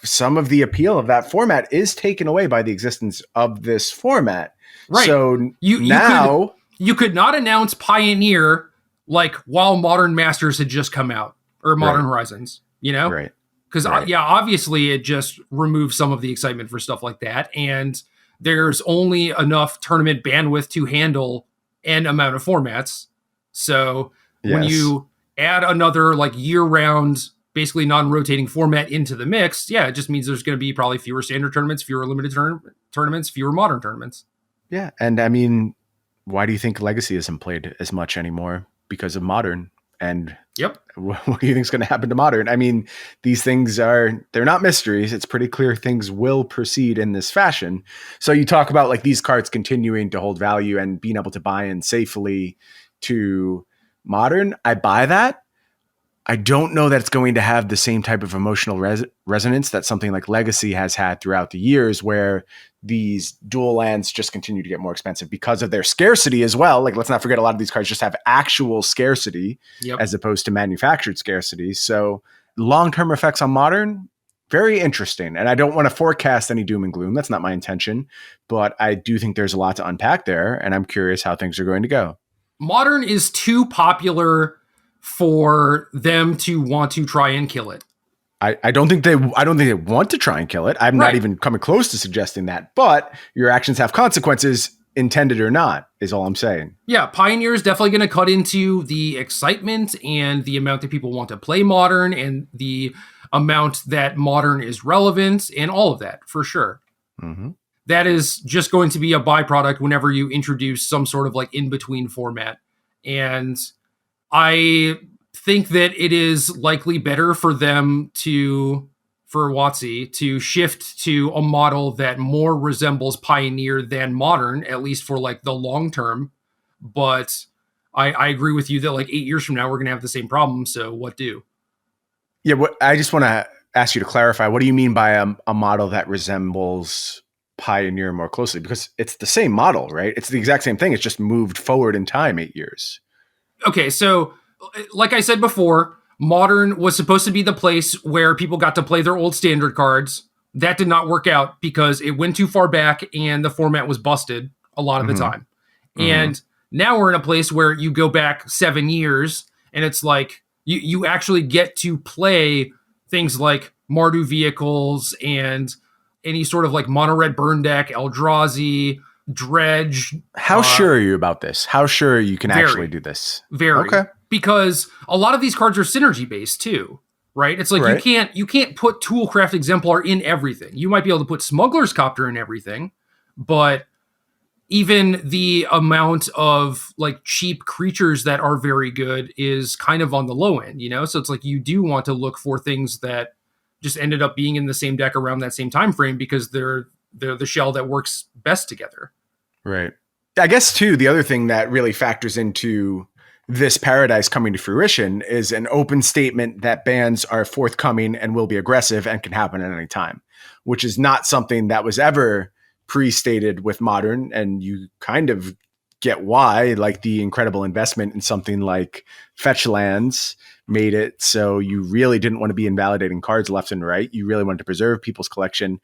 some of the appeal of that format is taken away by the existence of this format. Right. So you could not announce Pioneer like while Modern Masters had just come out, or Modern Horizons, you know? Right. Because obviously it just removes some of the excitement for stuff like that, and there's only enough tournament bandwidth to handle an amount of formats. So when you add another like year-round, basically non-rotating format into the mix, it just means there's going to be probably fewer standard tournaments, fewer limited tournaments, fewer modern tournaments. Yeah, and I mean, why do you think Legacy isn't played as much anymore? Because of Modern. And what do you think is going to happen to Modern? I mean, these things they're not mysteries. It's pretty clear things will proceed in this fashion. So you talk about like these cards continuing to hold value and being able to buy in safely to Modern. I buy that. I don't know that it's going to have the same type of emotional resonance that something like Legacy has had throughout the years, where these dual lands just continue to get more expensive because of their scarcity as well. Like, let's not forget, a lot of these cards just have actual scarcity as opposed to manufactured scarcity. So long-term effects on Modern, very interesting. And I don't want to forecast any doom and gloom. That's not my intention, but I do think there's a lot to unpack there, and I'm curious how things are going to go. Modern is too popular for them to want to try and kill it. I don't think they want to try and kill it. I'm not even coming close to suggesting that, but your actions have consequences, intended or not, is all I'm saying. Yeah, Pioneer is definitely going to cut into the excitement and the amount that people want to play Modern and the amount that Modern is relevant and all of that, for sure. Mm-hmm. That is just going to be a byproduct whenever you introduce some sort of like in-between format. And I think that it is likely better for them for WotC to shift to a model that more resembles Pioneer than Modern, at least for like the long term. But I agree with you that like 8 years from now, we're going to have the same problem. So what do? Yeah, I just want to ask you to clarify. What do you mean by a model that resembles Pioneer more closely? Because it's the same model, right? It's the exact same thing. It's just moved forward in time 8 years. Okay, so like I said before, Modern was supposed to be the place where people got to play their old standard cards. That did not work out because it went too far back and the format was busted a lot of the time. And now we're in a place where you go back 7 years and it's like you actually get to play things like Mardu vehicles and any sort of like mono red burn deck, Eldrazi, Dredge. How sure are you about this? How sure you can Very. actually do this? Very. Okay. Because a lot of these cards are synergy based too, right? It's like Right. you can't put Toolcraft Exemplar in everything. You might be able to put Smuggler's Copter in everything, but even the amount of like cheap creatures that are very good is kind of on the low end, you know? So it's like you do want to look for things that just ended up being in the same deck around that same time frame because they're the shell that works best together. Right. I guess too, the other thing that really factors into this paradise coming to fruition is an open statement that bans are forthcoming and will be aggressive and can happen at any time, which is not something that was ever pre-stated with Modern. And you kind of get why, like the incredible investment in something like fetch lands made it so you really didn't want to be invalidating cards left and right. You really wanted to preserve people's collection.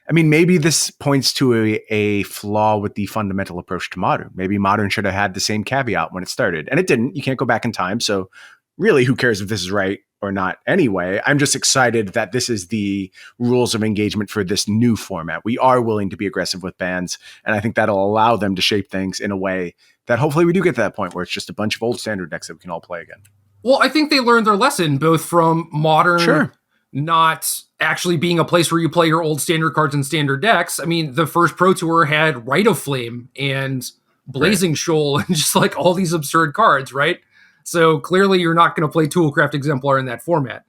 I mean, maybe this points to a flaw with the fundamental approach to Modern. Maybe Modern should have had the same caveat when it started, and it didn't. You can't go back in time. So really, who cares if this is right or not anyway? I'm just excited that this is the rules of engagement for this new format. We are willing to be aggressive with bans, and I think that'll allow them to shape things in a way that hopefully we do get to that point where it's just a bunch of old standard decks that we can all play again. Well, I think they learned their lesson both from Modern not actually being a place where you play your old standard cards and standard decks. I mean, the first Pro Tour had Rite of Flame and Blazing Shoal and just like all these absurd cards, right? So clearly you're not going to play Toolcraft Exemplar in that format.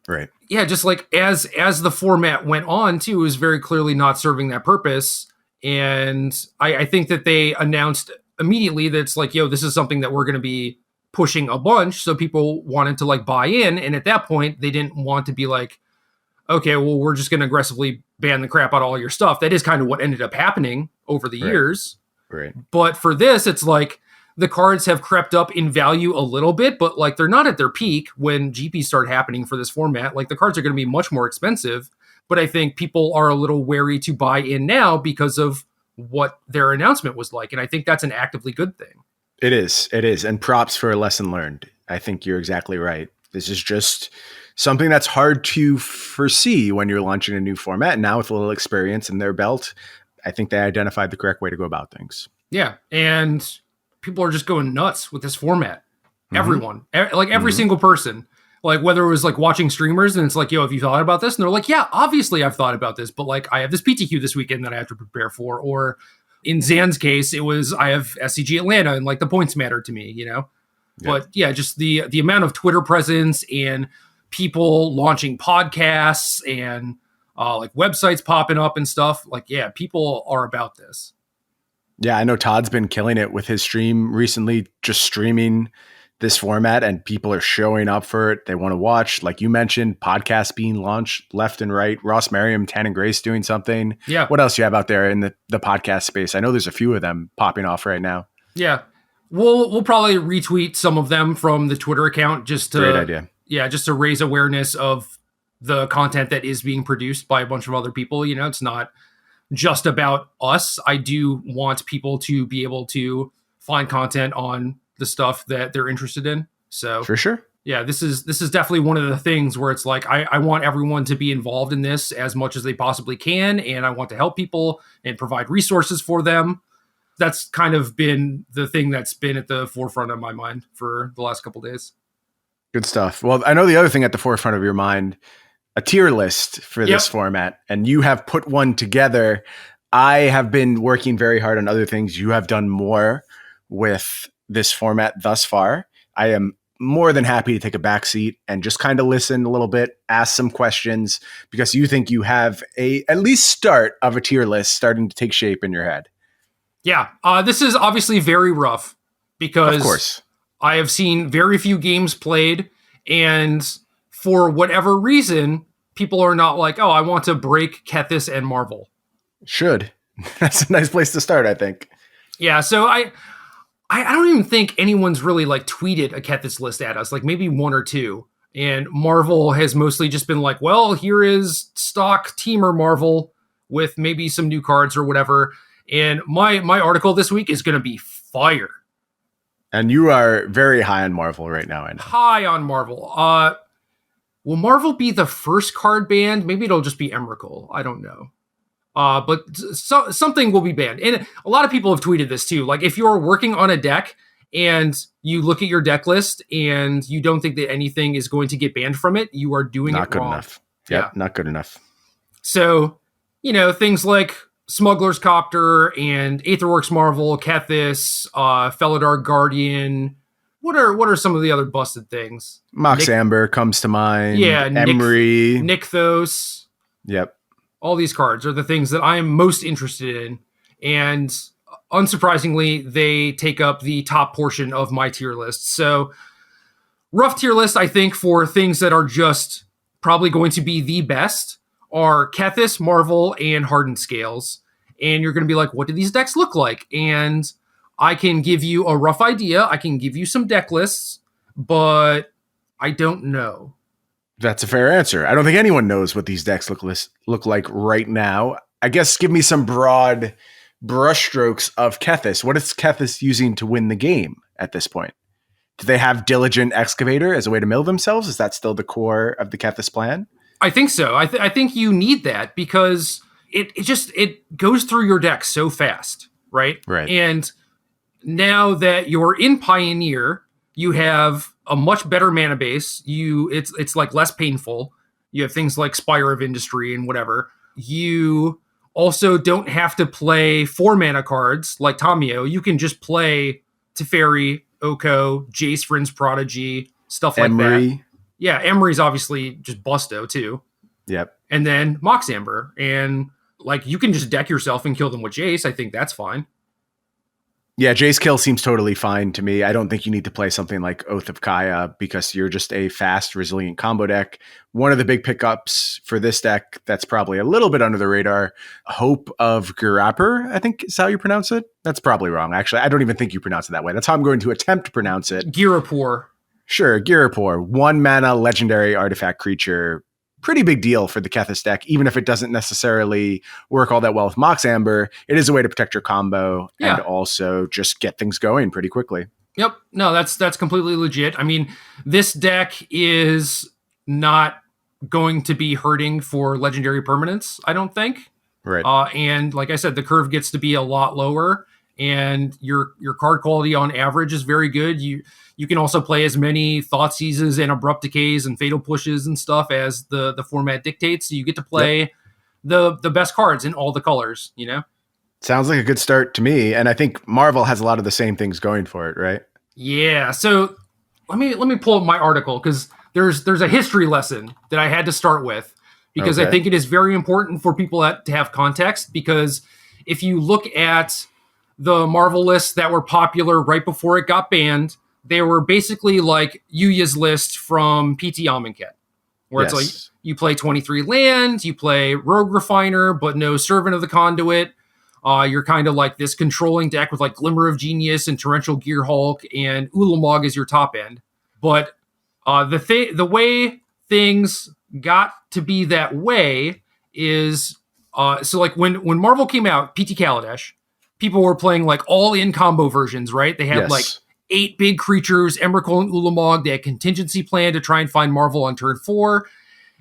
Right. Yeah, just like as the format went on too, it was very clearly not serving that purpose. And I think that they announced immediately that it's like, yo, this is something that we're going to be pushing a bunch. So people wanted to like buy in. And at that point, they didn't want to be like, okay, well, we're just going to aggressively ban the crap out of all your stuff. That is kind of what ended up happening over the years. Right. But for this, it's like the cards have crept up in value a little bit, but like they're not at their peak when GPs start happening for this format. Like the cards are going to be much more expensive, but I think people are a little wary to buy in now because of what their announcement was like. And I think that's an actively good thing. It is. It is. And props for a lesson learned. I think you're exactly right. This is just something that's hard to foresee when you're launching a new format. And now with a little experience in their belt, I think they identified the correct way to go about things. Yeah. And people are just going nuts with this format. Everyone, like every single person, like whether it was like watching streamers and it's like, yo, have you thought about this? And they're like, yeah, obviously I've thought about this, but like I have this PTQ this weekend that I have to prepare for. Or in Zan's case, it was, I have SCG Atlanta and like the points matter to me, you know? Yeah. But yeah, just the amount of Twitter presence and people launching podcasts and like websites popping up and stuff. Like, yeah, people are about this. Yeah, I know Todd's been killing it with his stream recently, just streaming this format, and people are showing up for it. They want to watch, like you mentioned, podcasts being launched left and right. Ross Merriam, Tan and Grace doing something. Yeah. What else you have out there in the podcast space? I know there's a few of them popping off right now. Yeah. We'll probably retweet some of them from the Twitter account just to Great idea. Yeah, just to raise awareness of the content that is being produced by a bunch of other people. You know, it's not just about us. I do want people to be able to find content on the stuff that they're interested in. So for sure. Yeah, this is definitely one of the things where it's like, I want everyone to be involved in this as much as they possibly can. And I want to help people and provide resources for them. That's kind of been the thing that's been at the forefront of my mind for the last couple of days. Good stuff. Well, I know the other thing at the forefront of your mind a tier list for this format, and you have put one together. I have been working very hard on other things. You have done more with this format thus far. I am more than happy to take a back seat and just kind of listen a little bit, ask some questions, because you think you have at least start of a tier list starting to take shape in your head. Yeah, this is obviously very rough because of course I have seen very few games played, and for whatever reason, people are not like, oh, I want to break Kethis and Marvel. Should. That's a nice place to start, I think. Yeah, so I don't even think anyone's really like tweeted a Kethis list at us, like maybe one or two. And Marvel has mostly just been like, well, here is stock Teamer Marvel with maybe some new cards or whatever. And my article this week is going to be fire. And you are very high on Marvel right now, I know. High on Marvel. Will Marvel be the first card banned? Maybe it'll just be Emrakul. I don't know. But something will be banned. And a lot of people have tweeted this too. Like if you're working on a deck and you look at your deck list and you don't think that anything is going to get banned from it, you are doing not it good wrong. Enough. Yep, not good enough. So, things like Smuggler's Copter and Aetherworks Marvel, Kethis, Felidar Guardian. What are some of the other busted things? Mox Amber comes to mind. Yeah, Emery. Nykthos. Yep. All these cards are the things that I am most interested in. And unsurprisingly, they take up the top portion of my tier list. So rough tier list, I think, for things that are just probably going to be the best are Kethis, Marvel, and Hardened Scales. And you're going to be like, what do these decks look like? And I can give you a rough idea. I can give you some deck lists, but I don't know. That's a fair answer. I don't think anyone knows what these decks look like right now. I guess give me some broad brushstrokes of Kethis. What is Kethis using to win the game at this point? Do they have Diligent Excavator as a way to mill themselves? Is that still the core of the Kethis plan? I think so. I think you need that because it goes through your deck so fast, right? Right. And now that you're in Pioneer, you have a much better mana base. It's like less painful. You have things like Spire of Industry and whatever. You also don't have to play 4 mana cards like Tamiyo. You can just play Teferi, Oko, Jace, Vryn's Prodigy, stuff like Emery. that. Yeah, Emery's obviously just Busto too. Yep. And then Mox Amber. And like you can just deck yourself and kill them with Jace. I think that's fine. Yeah, Jace kill seems totally fine to me. I don't think you need to play something like Oath of Kaya because you're just a fast, resilient combo deck. One of the big pickups for this deck that's probably a little bit under the radar, Hope of Girapper, I think is how you pronounce it. That's probably wrong, actually. I don't even think you pronounce it that way. That's how I'm going to attempt to pronounce it. Girapur. Sure, Girapur. 1 mana legendary artifact creature. Pretty big deal for the Kethis deck, even if it doesn't necessarily work all that well with Mox Amber. It is a way to protect your combo and also just get things going pretty quickly. Yep. No, that's completely legit. I mean, this deck is not going to be hurting for legendary permanents, I don't think. Right. And like I said, the curve gets to be a lot lower, and your card quality on average is very good. You can also play as many Thought Seizes and Abrupt Decays and Fatal Pushes and stuff as the format dictates. So you get to play the best cards in all the colors, Sounds like a good start to me. And I think Marvel has a lot of the same things going for it, right? Yeah. So let me pull up my article because there's a history lesson that I had to start with because I think it is very important for people to have context, because if you look at the Marvel lists that were popular right before it got banned, they were basically like Yuya's list from PT Amonkhet, where it's like you play 23 land, you play Rogue Refiner, but no Servant of the Conduit. You're kind of like this controlling deck with like Glimmer of Genius and Torrential Gear Hulk, and Ulamog is your top end. But the way things got to be that way is so like when Marvel came out, PT Kaladesh, people were playing like all in combo versions, right? They had like 8 big creatures, Emrakul and Ulamog. They had contingency plan to try and find Marvel on turn 4.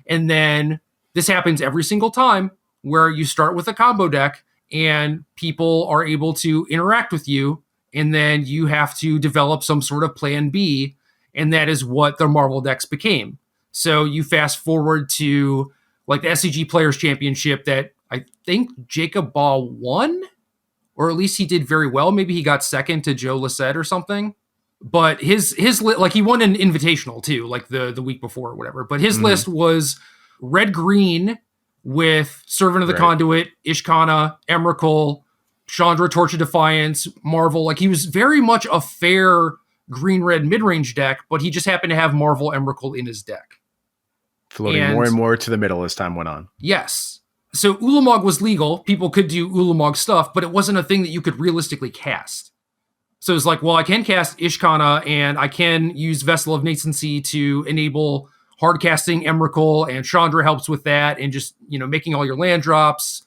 And then this happens every single time where you start with a combo deck and people are able to interact with you. And then you have to develop some sort of plan B. And that is what the Marvel decks became. So you fast forward to like the SCG Players Championship that I think Jacob Ball won, or at least he did very well. Maybe he got second to Joe Lissette or something. But his like he won an invitational too, like the week before or whatever. But his list was red green with Servant of the Conduit, Ishkana, Emrakul, Chandra, Torch of Defiance, Marvel. Like he was very much a fair green-red mid-range deck, but he just happened to have Marvel Emrakul in his deck. Floating more and more to the middle as time went on. Yes. So Ulamog was legal. People could do Ulamog stuff, but it wasn't a thing that you could realistically cast. So it's like, well, I can cast Ishkana, and I can use Vessel of Nascency to enable hard casting Emrakul, and Chandra helps with that, and just, making all your land drops,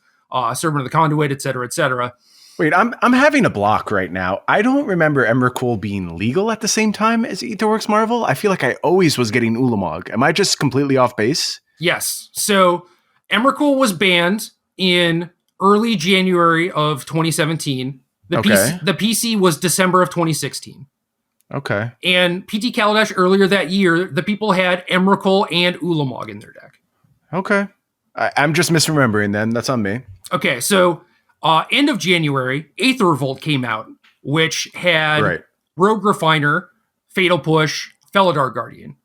Servant of the Conduit, et cetera, et cetera. Wait, I'm having a block right now. I don't remember Emrakul being legal at the same time as Aetherworks Marvel. I feel like I always was getting Ulamog. Am I just completely off base? Yes. So Emrakul was banned in early January of 2017. The PC was December of 2016. Okay. And PT Kaladesh earlier that year, the people had Emrakul and Ulamog in their deck. Okay. I'm just misremembering then. That's on me. Okay, so end of January, Aether Revolt came out, which had Rogue Refiner, Fatal Push, Felidar Guardian.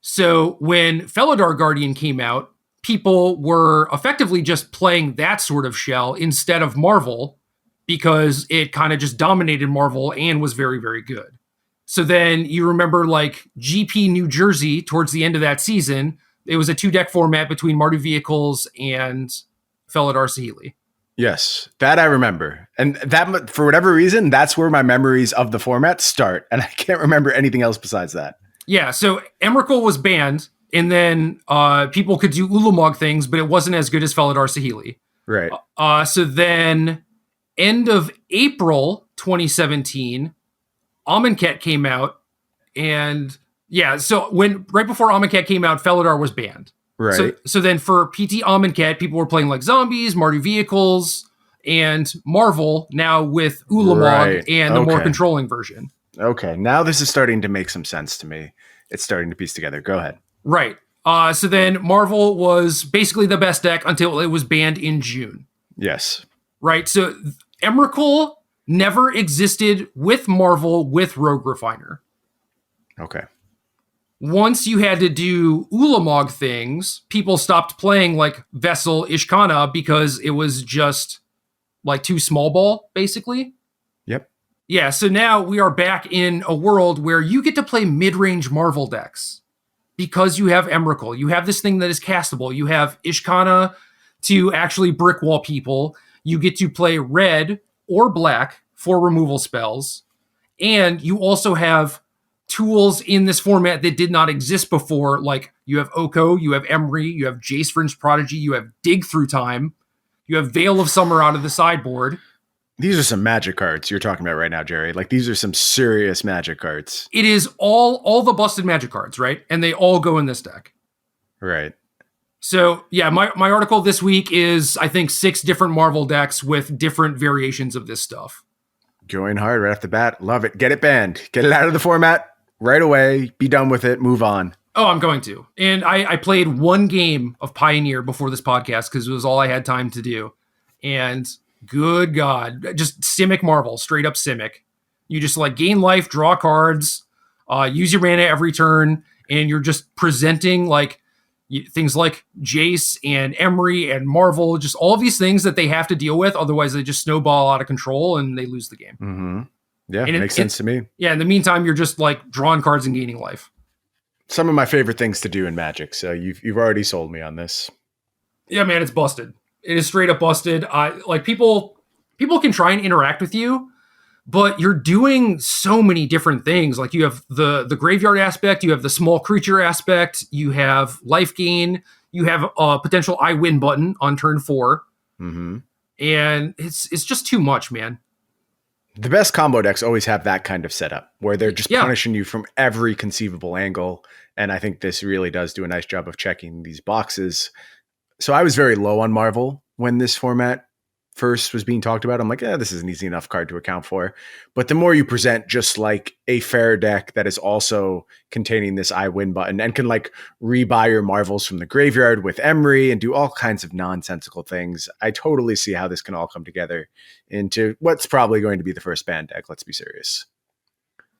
So when Felidar Guardian came out, people were effectively just playing that sort of shell instead of Marvel, because it kind of just dominated Marvel and was very, very good. So then you remember like GP New Jersey towards the end of that season, it was a 2-deck format between Mardu Vehicles and Felidar Saheeli. Yes, that I remember. And that, for whatever reason, that's where my memories of the format start. And I can't remember anything else besides that. Yeah, so Emrakul was banned, and then people could do Ulamog things, but it wasn't as good as Felidar Saheeli. Right. So then end of April 2017, Amonkhet came out, and so right before Amonkhet came out, Felidar was banned. Right. So then for PT Amonkhet, people were playing like zombies, Mardu Vehicles, and Marvel now with Ulamog and the more controlling version. Okay, now this is starting to make some sense to me. It's starting to piece together. Go ahead. Right. So then Marvel was basically the best deck until it was banned in June. Yes. Right. So Emrakul never existed with Marvel with Rogue Refiner. Okay. Once you had to do Ulamog things, people stopped playing like Vessel Ishkana because it was just like too small ball, basically. Yep. Yeah, so now we are back in a world where you get to play mid-range Marvel decks because you have Emrakul. You have this thing that is castable. You have Ishkana to actually brick wall people. You get to play red or black for removal spells. And you also have tools in this format that did not exist before. Like you have Oko, you have Emry, you have Jace Fringe Prodigy, you have Dig Through Time, you have Veil of Summer out of the sideboard. These are some magic cards you're talking about right now, Gerry. Like these are some serious magic cards. It is all the busted magic cards, right? And they all go in this deck. Right. So yeah, my article this week is, I think, 6 different Marvel decks with different variations of this stuff. Going hard right off the bat. Love it. Get it banned. Get it out of the format right away. Be done with it. Move on. Oh, I'm going to. And I played one game of Pioneer before this podcast because it was all I had time to do. And good God, just Simic Marvel, straight up Simic. You just like gain life, draw cards, use your mana every turn, and you're just presenting like things like Jace and Emry and Marvel, just all of these things that they have to deal with. Otherwise, they just snowball out of control and they lose the game. Mm-hmm. Yeah, makes sense to me. Yeah, in the meantime, you're just like drawing cards and gaining life. Some of my favorite things to do in Magic. So you've already sold me on this. Yeah, man, it's busted. It is straight up busted. Like people can try and interact with you, but you're doing so many different things. Like you have the graveyard aspect, you have the small creature aspect, you have life gain, you have a potential I win button on turn 4. Mm-hmm. And it's just too much, man. The best combo decks always have that kind of setup where they're just punishing you from every conceivable angle. And I think this really does do a nice job of checking these boxes. So I was very low on Marvel when this format first was being talked about, I'm like, this is an easy enough card to account for. But the more you present just like a fair deck that is also containing this I win button and can like rebuy your marvels from the graveyard with Emery and do all kinds of nonsensical things, I totally see how this can all come together into what's probably going to be the first ban deck. Let's be serious.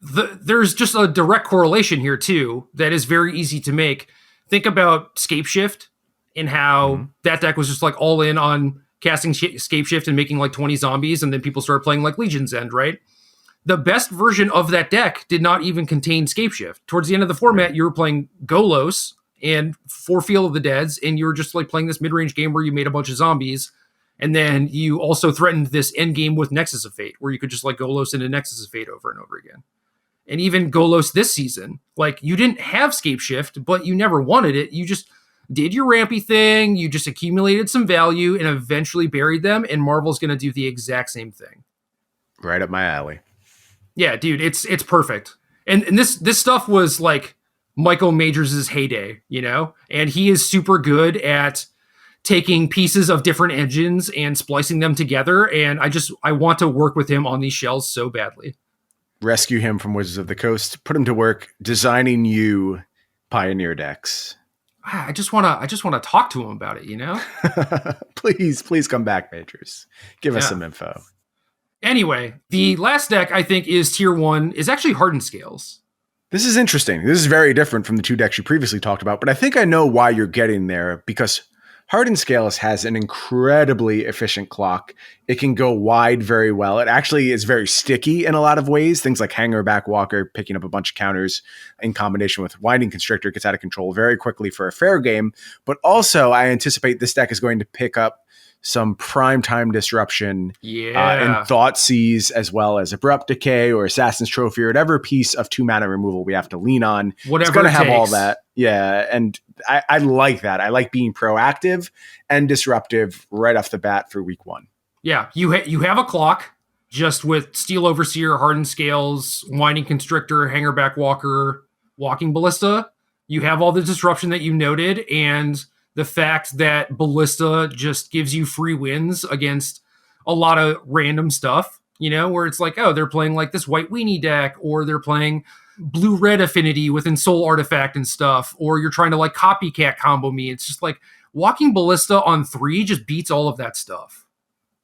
There's just a direct correlation here too that is very easy to make. Think about Scapeshift and how that deck was just like all in on casting Scapeshift and making like 20 zombies, and then people started playing like Legion's End, right? The best version of that deck did not even contain Scapeshift. Towards the end of the format, you were playing Golos and for Field of the Deads, and you were just like playing this mid-range game where you made a bunch of zombies, and then you also threatened this end game with Nexus of Fate, where you could just like Golos into Nexus of Fate over and over again. And even Golos this season, like you didn't have Scapeshift, but you never wanted it. You just did your rampy thing, you just accumulated some value and eventually buried them, and Marvel's going to do the exact same thing. Right up my alley. Yeah, dude, it's perfect. And this stuff was like Michael Majors' heyday, you know? And he is super good at taking pieces of different engines and splicing them together, and I want to work with him on these shells so badly. Rescue him from Wizards of the Coast, put him to work designing you Pioneer decks. I just want to talk to him about it, you know? Please come back, Majors. Give us some info. Anyway, the last deck I think is tier 1 is actually Hardened Scales. This is interesting. This is very different from the two decks you previously talked about, but I think I know why you're getting there, because Hardened Scales has an incredibly efficient clock. It can go wide very well. It actually is very sticky in a lot of ways. Things like Hangerback Walker, picking up a bunch of counters in combination with Winding Constrictor gets out of control very quickly for a fair game. But also, I anticipate this deck is going to pick up some primetime disruption in Thoughtseize, as well as Abrupt Decay or Assassin's Trophy or whatever piece of 2-mana removal we have to lean on. Whatever it's going to have takes. all that. Yeah, and I like that. I like being proactive and disruptive right off the bat for week 1. Yeah, you have a clock just with Steel Overseer, Hardened Scales, Winding Constrictor, Hangerback Walker, Walking Ballista. You have all the disruption that you noted, and the fact that Ballista just gives you free wins against a lot of random stuff, you know, where it's like, oh, they're playing like this white weenie deck, or they're playing blue-red affinity with Ensoul Artifact and stuff, or you're trying to like copycat combo me. It's just like Walking Ballista on 3 just beats all of that stuff.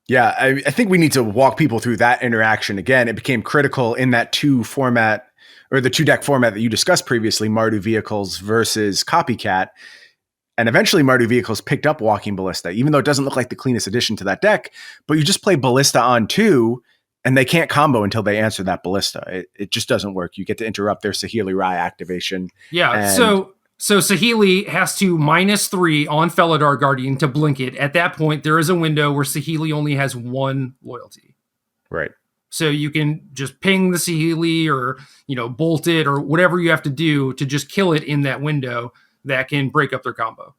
Yeah, I think we need to walk people through that interaction again. It became critical in that 2 format, or the 2-deck format that you discussed previously, Mardu Vehicles versus Copycat. And eventually Mardu Vehicles picked up Walking Ballista, even though it doesn't look like the cleanest addition to that deck. But you just play Ballista on 2, and they can't combo until they answer that Ballista. It just doesn't work. You get to interrupt their Saheeli Rai activation. Yeah, so Saheeli has to -3 on Felidar Guardian to blink it. At that point, there is a window where Saheeli only has 1 loyalty. Right. So you can just ping the Saheeli or, you know, bolt it or whatever you have to do to just kill it in that window that can break up their combo.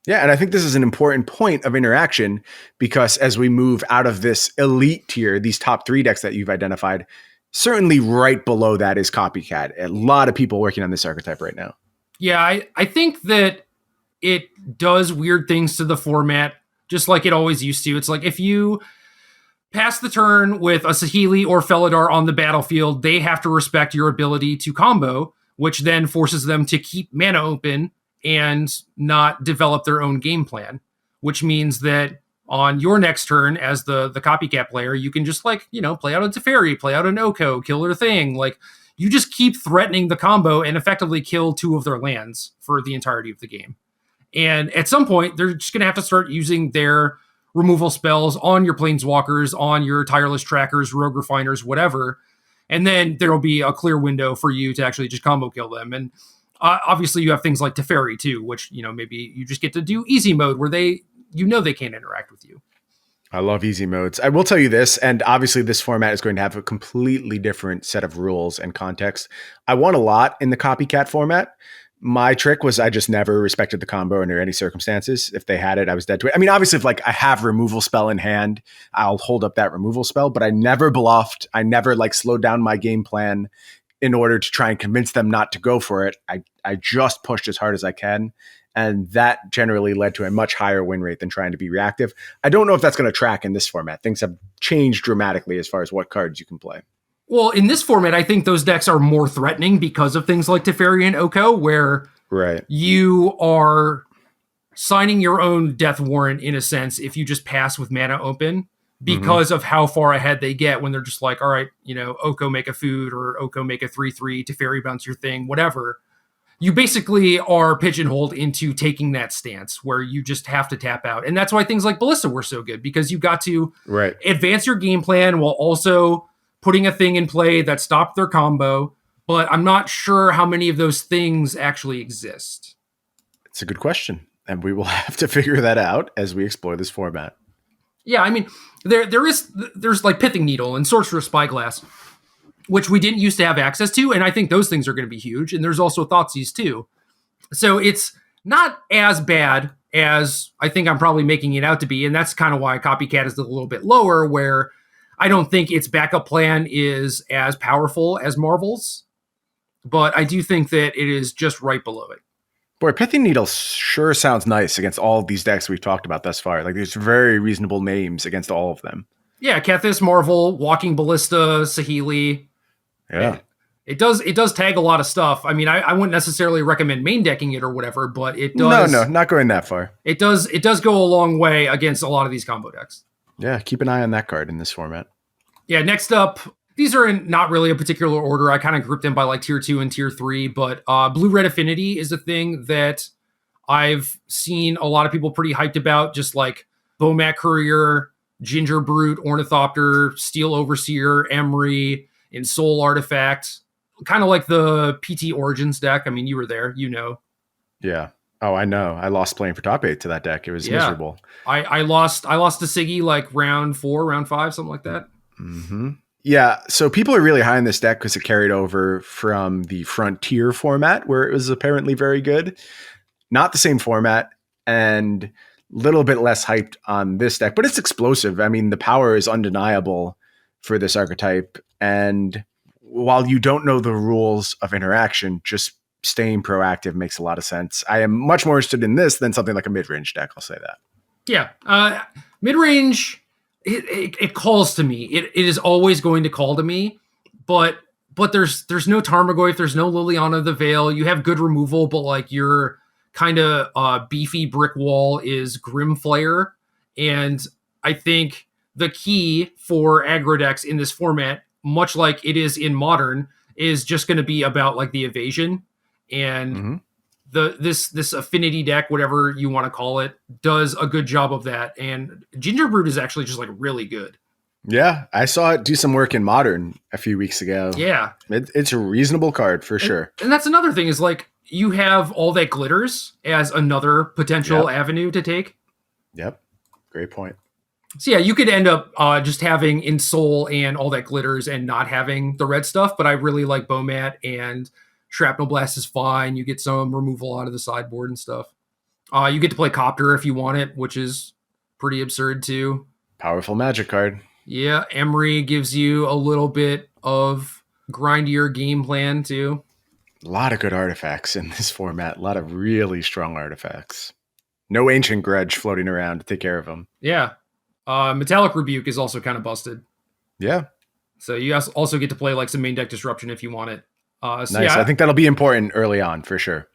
Yeah, and I think this is an important point of interaction, because as we move out of this elite tier, these top 3 decks that you've identified, certainly right below that is Copycat. A lot of people working on this archetype right now. Yeah, I think that it does weird things to the format, just like it always used to. It's like if you pass the turn with a Saheeli or Felidar on the battlefield, they have to respect your ability to combo, which then forces them to keep mana open and not develop their own game plan, which means that on your next turn as the Copycat player, you can just like, you know, play out a Teferi, play out an Oko, kill their thing. Like you just keep threatening the combo and effectively kill 2 of their lands for the entirety of the game. And at some point, they're just going to have to start using their removal spells on your Planeswalkers, on your Tireless Trackers, Rogue Refiners, whatever. And then there'll be a clear window for you to actually just combo kill them. And obviously you have things like Teferi too, which, you know, maybe you just get to do easy mode where they can't interact with you. I love easy modes. I will tell you this, and obviously this format is going to have a completely different set of rules and context. I won a lot in the Copycat format. My trick was I just never respected the combo under any circumstances. If they had it, I was dead to it. I mean, obviously, if like I have removal spell in hand, I'll hold up that removal spell, but I never bluffed. I never like slowed down my game plan in order to try and convince them not to go for it. I just pushed as hard as I can. And that generally led to a much higher win rate than trying to be reactive. I don't know if that's going to track in this format. Things have changed dramatically as far as what cards you can play. Well, in this format, I think those decks are more threatening because of things like Teferi and Oko, where you are signing your own death warrant in a sense if you just pass with mana open because of how far ahead they get when they're just like, all right, Oko make a food or Oko make a 3/3, Teferi bounce your thing, whatever. You basically are pigeonholed into taking that stance where you just have to tap out. And that's why things like Ballista were so good, because you got to advance your game plan while also putting a thing in play that stopped their combo. But I'm not sure how many of those things actually exist. It's a good question. And we will have to figure that out as we explore this format. Yeah, I mean, there's like Pithing Needle and Sorcerer's Spyglass, which we didn't used to have access to, and I think those things are going to be huge. And there's also Thoughtseize too. So it's not as bad as I think I'm probably making it out to be, and that's kind of why Copycat is a little bit lower, where I don't think its backup plan is as powerful as Marvel's, but I do think that it is just right below it. Boy, Pithing Needle sure sounds nice against all of these decks we've talked about thus far. Like, there's very reasonable names against all of them. Yeah, Kethis, Marvel, Walking Ballista, Saheeli. Yeah. It does tag a lot of stuff. I mean, I wouldn't necessarily recommend main decking it or whatever, but it does. No, not going that far. It does go a long way against a lot of these combo decks. Yeah, keep an eye on that card in this format. Yeah, next up, these are in not really a particular order. I kind of grouped them by like tier 2 and tier 3, but Blue-Red Affinity is a thing that I've seen a lot of people pretty hyped about, just like Bomat Courier, Ginger Brute, Ornithopter, Steel Overseer, Emery, and Soul Artifact. Kind of like the PT Origins deck. I mean, you were there, Yeah. Oh, I know. I lost playing for top 8 to that deck. It was miserable. I lost to Siggy like round 4, round 5, something like that. Mm-hmm. Yeah, so people are really high on this deck because it carried over from the Frontier format, where it was apparently very good. Not the same format, and a little bit less hyped on this deck, but it's explosive. I mean, the power is undeniable for this archetype, and while you don't know the rules of interaction, just staying proactive makes a lot of sense. I am much more interested in this than something like a mid-range deck, I'll say that. Yeah, mid-range... It calls to me. It is always going to call to me, but there's no Tarmogoyf, there's no Liliana of the Veil. You have good removal, but like your kind of beefy brick wall is Grimflayer, and I think the key for aggro decks in this format, much like it is in Modern, is just going to be about like the evasion, and this affinity deck, whatever you want to call it, does a good job of that. And Ginger Brute is actually just like really good. Yeah, I saw it do some work in Modern a few weeks ago. Yeah. It's a reasonable card for sure. And that's another thing is like you have all that glitters as another potential avenue to take. Yep. Great point. So yeah, you could end up just having In Soul and all that glitters and not having the red stuff, but I really like Bomat, and Shrapnel Blast is fine. You get some removal out of the sideboard and stuff. You get to play Copter if you want it, which is pretty absurd too. Powerful magic card. Yeah, Emery gives you a little bit of grindier game plan too. A lot of good artifacts in this format. A lot of really strong artifacts. No Ancient Grudge floating around to take care of them. Yeah. Metallic Rebuke is also kind of busted. Yeah. So you also get to play like some main deck disruption if you want it. Nice. Yeah, I think that'll be important early on for sure.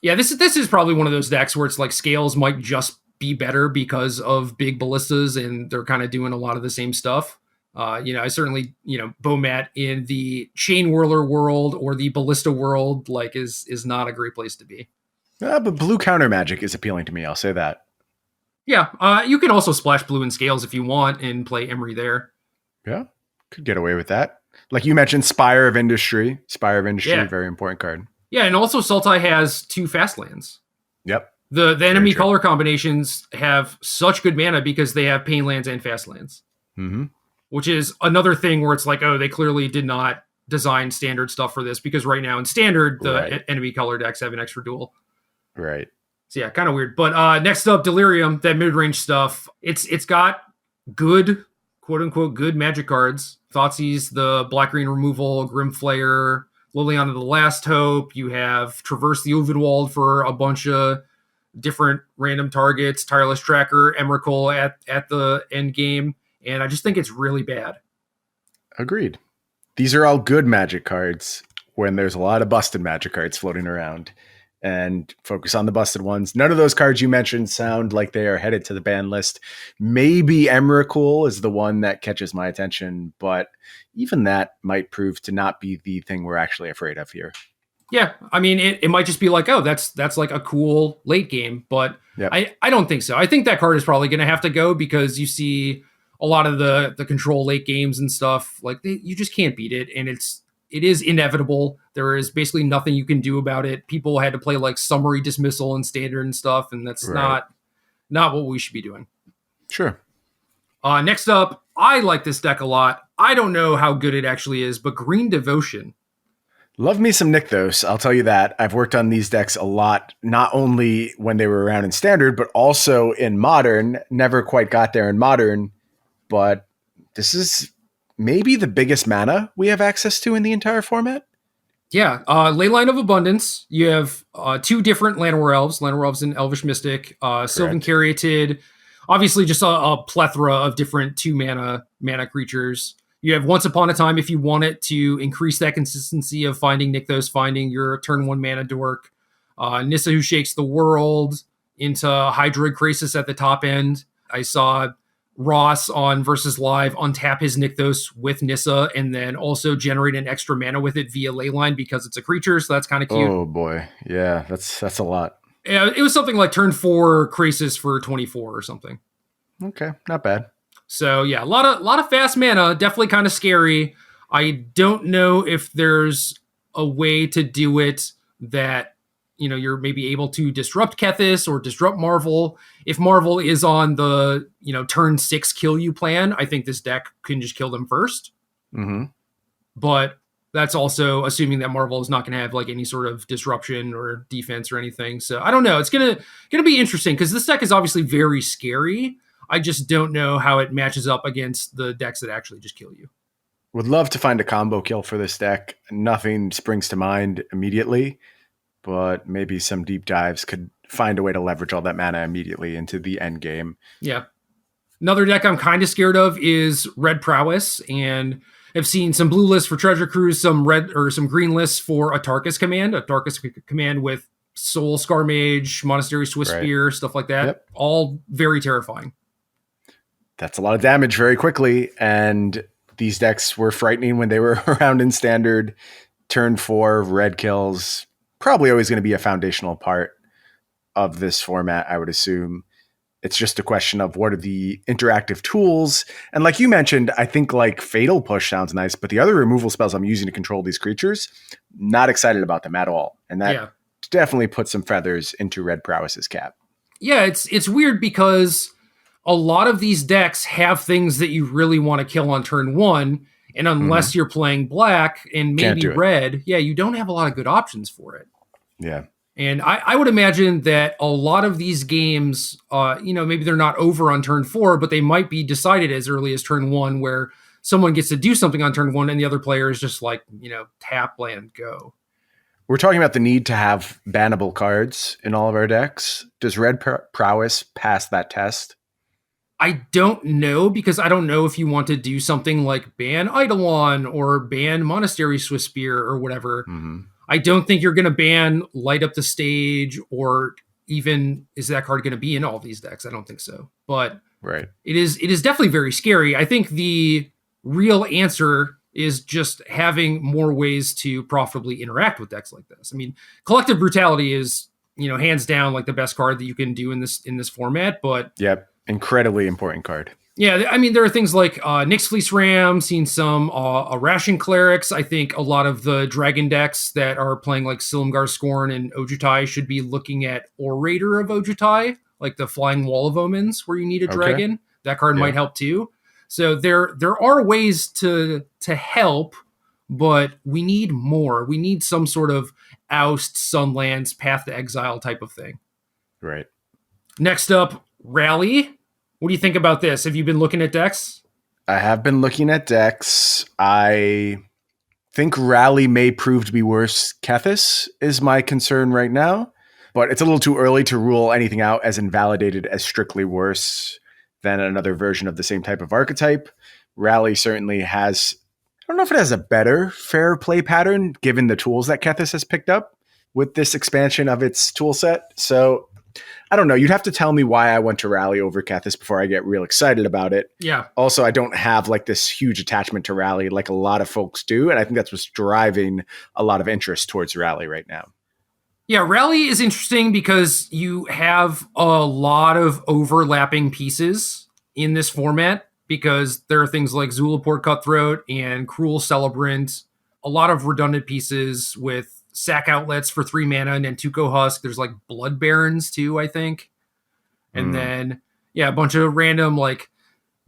Yeah, this is probably one of those decks where it's like scales might just be better because of big ballistas and they're kind of doing a lot of the same stuff. I certainly, Bomat in the Chain Whirler world or the Ballista world like is not a great place to be. But blue counter magic is appealing to me. I'll say that. Yeah, you can also splash blue in scales if you want and play Emery there. Yeah, could get away with that. Like you mentioned, Spire of Industry. Very important card. Yeah, and also Sultai has 2 fast lands. Yep. The enemy color combinations have such good mana because they have pain lands and fast lands. Mm-hmm. Which is another thing where it's like, oh, they clearly did not design standard stuff for this, because right now in standard, the enemy color decks have an extra duel. Right. So yeah, kind of weird. But next up, Delirium, that mid-range stuff. It's got good, quote-unquote, good magic cards. Thoughtseize, the black-green removal, Grimflayer, Liliana the Last Hope. You have Traverse the Ovidwald for a bunch of different random targets, Tireless Tracker, Emrakul at the end game, and I just think it's really bad. Agreed. These are all good Magic cards when there's a lot of busted Magic cards floating around, and focus on the busted ones. None of those cards you mentioned sound like they are headed to the ban list. Maybe Emrakul is the one that catches my attention, but even that might prove to not be the thing we're actually afraid of here. Yeah, I mean, it might just be like, oh, that's like a cool late game, but Yep. I don't think so. I think that card is probably going to have to go because you see a lot of the control late games and stuff, like you just can't beat it, and it is inevitable. There is basically nothing you can do about it. People had to play like summary dismissal and standard and stuff, and that's Right. not what we should be doing. Sure. Next up, I like this deck a lot. I don't know how good it actually is, but Green Devotion. Love me some Nykthos, I'll tell you that. I've worked on these decks a lot, not only when they were around in Standard, but also in Modern. Never quite got there in Modern, but this is maybe the biggest mana we have access to in the entire format. Yeah, Leyline of Abundance. You have two different Llanowar Elves and Elvish Mystic, Sylvan Caryatid. Obviously, just a plethora of different 2 mana creatures. You have Once Upon a Time if you want it to increase that consistency of finding Nykthos, finding your turn 1 mana dork. Nissa Who Shakes the World into Hydroid Krasis at the top end. I saw Ross on Versus Live untap his Nykthos with Nissa and then also generate an extra mana with it via Leyline because it's a creature, so that's kind of cute. Oh boy. Yeah, that's a lot. Yeah, it was something like turn 4 Krasis for 24 or something. Okay, not bad. So yeah, a lot of fast mana, definitely kind of scary. I don't know if there's a way to do it that, you know, you're maybe able to disrupt Kethis or disrupt Marvel. If Marvel is on the, you know, turn 6 kill you plan, I think this deck can just kill them first. Mm-hmm. But that's also assuming that Marvel is not going to have like any sort of disruption or defense or anything. So I don't know. It's gonna be interesting because this deck is obviously very scary. I just don't know how it matches up against the decks that actually just kill you. Would love to find a combo kill for this deck. Nothing springs to mind immediately, but maybe some deep dives could find a way to leverage all that mana immediately into the end game. Yeah. Another deck I'm kind of scared of is Red Prowess, and I've seen some blue lists for Treasure Cruise, some red or some green lists for a Tarkus command with Soul Scar Mage, Monastery Swiss Spear, stuff like that. Yep. All very terrifying. That's a lot of damage very quickly, and these decks were frightening when they were around in Standard. Turn 4 red kills, probably always going to be a foundational part of this format, I would assume. It's just a question of what are the interactive tools. And like you mentioned, I think like Fatal Push sounds nice, but the other removal spells I'm using to control these creatures, not excited about them at all. And that definitely puts some feathers into Red Prowess's cap. Yeah, it's weird because a lot of these decks have things that you really want to kill on turn 1. And unless you're playing black and maybe red, you don't have a lot of good options for it. Yeah. And I would imagine that a lot of these games, maybe they're not over on turn 4, but they might be decided as early as turn 1 where someone gets to do something on turn 1 and the other player is just like, tap, land, go. We're talking about the need to have bannable cards in all of our decks. Does Red Prowess pass that test? I don't know, because I don't know if you want to do something like ban Eidolon or ban Monastery Swiss Spear or whatever. Mm-hmm. I don't think you're going to ban Light Up the Stage, or even is that card going to be in all these decks? I don't think so. But it is definitely very scary. I think the real answer is just having more ways to profitably interact with decks like this. I mean, Collective Brutality is, hands down like the best card that you can do in this format. But incredibly important card. Yeah, I mean, there are things like Nyx Fleece Ram, seen some Ration Clerics. I think a lot of the dragon decks that are playing like Silumgar Scorn and Ojutai should be looking at Orator of Ojutai, like the Flying Wall of Omens, where you need a dragon. That card might help too. So there are ways to help, but we need more. We need some sort of Oust, Sunlands, Path to Exile type of thing. Right. Next up, Rally. What do you think about this? Have you been looking at decks? I have been looking at decks. I think Rally may prove to be worse. Kethis is my concern right now. But it's a little too early to rule anything out as invalidated as strictly worse than another version of the same type of archetype. Rally certainly has, I don't know if it has a better fair play pattern given the tools that Kethis has picked up with this expansion of its tool set. So I don't know. You'd have to tell me why I went to Rally over Kethis before I get real excited about it. Yeah. Also, I don't have like this huge attachment to Rally like a lot of folks do. And I think that's what's driving a lot of interest towards Rally right now. Yeah, Rally is interesting because you have a lot of overlapping pieces in this format because there are things like Zulaport Cutthroat and Cruel Celebrant, a lot of redundant pieces with sack outlets for 3 mana and Tuco Husk. There's like Blood Barons too, I think. And then, yeah, a bunch of random like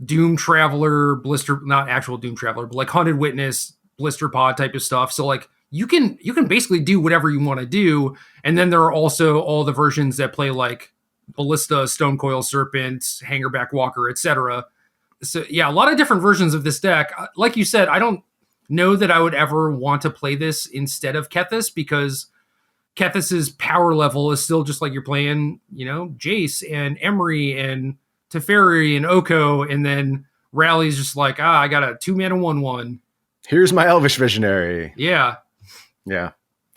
Doom Traveler, Blister, not actual Doom Traveler, but like Hunted Witness, Blister Pod type of stuff. So like you can basically do whatever you want to do. And then there are also all the versions that play like Ballista, Stonecoil Serpent, Hangerback Walker, etc. So yeah, a lot of different versions of this deck. Like you said, I don't know that I would ever want to play this instead of Kethis because Kethis's power level is still just like you're playing, you know, Jace and Emery and Teferi and Oko, and then Rally's just like, I got a 2 mana 1/1. Here's my Elvish Visionary. Yeah. Yeah.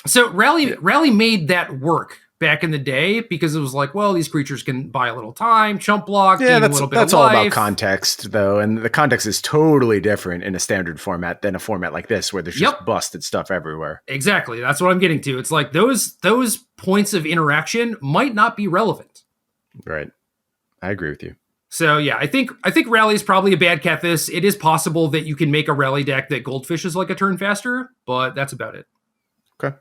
So Rally made that work back in the day because it was like, well, these creatures can buy a little time, chump block, yeah, a little bit that's of all life. about context, though, and the context is totally different in a standard format than a format like this, where there's just busted stuff everywhere. Exactly, that's what I'm getting to. It's like those points of interaction might not be relevant. Right, I agree with you. So yeah, I think Rally is probably a bad Kethis. It is possible that you can make a Rally deck that Goldfish is like a turn faster, but that's about it. Okay.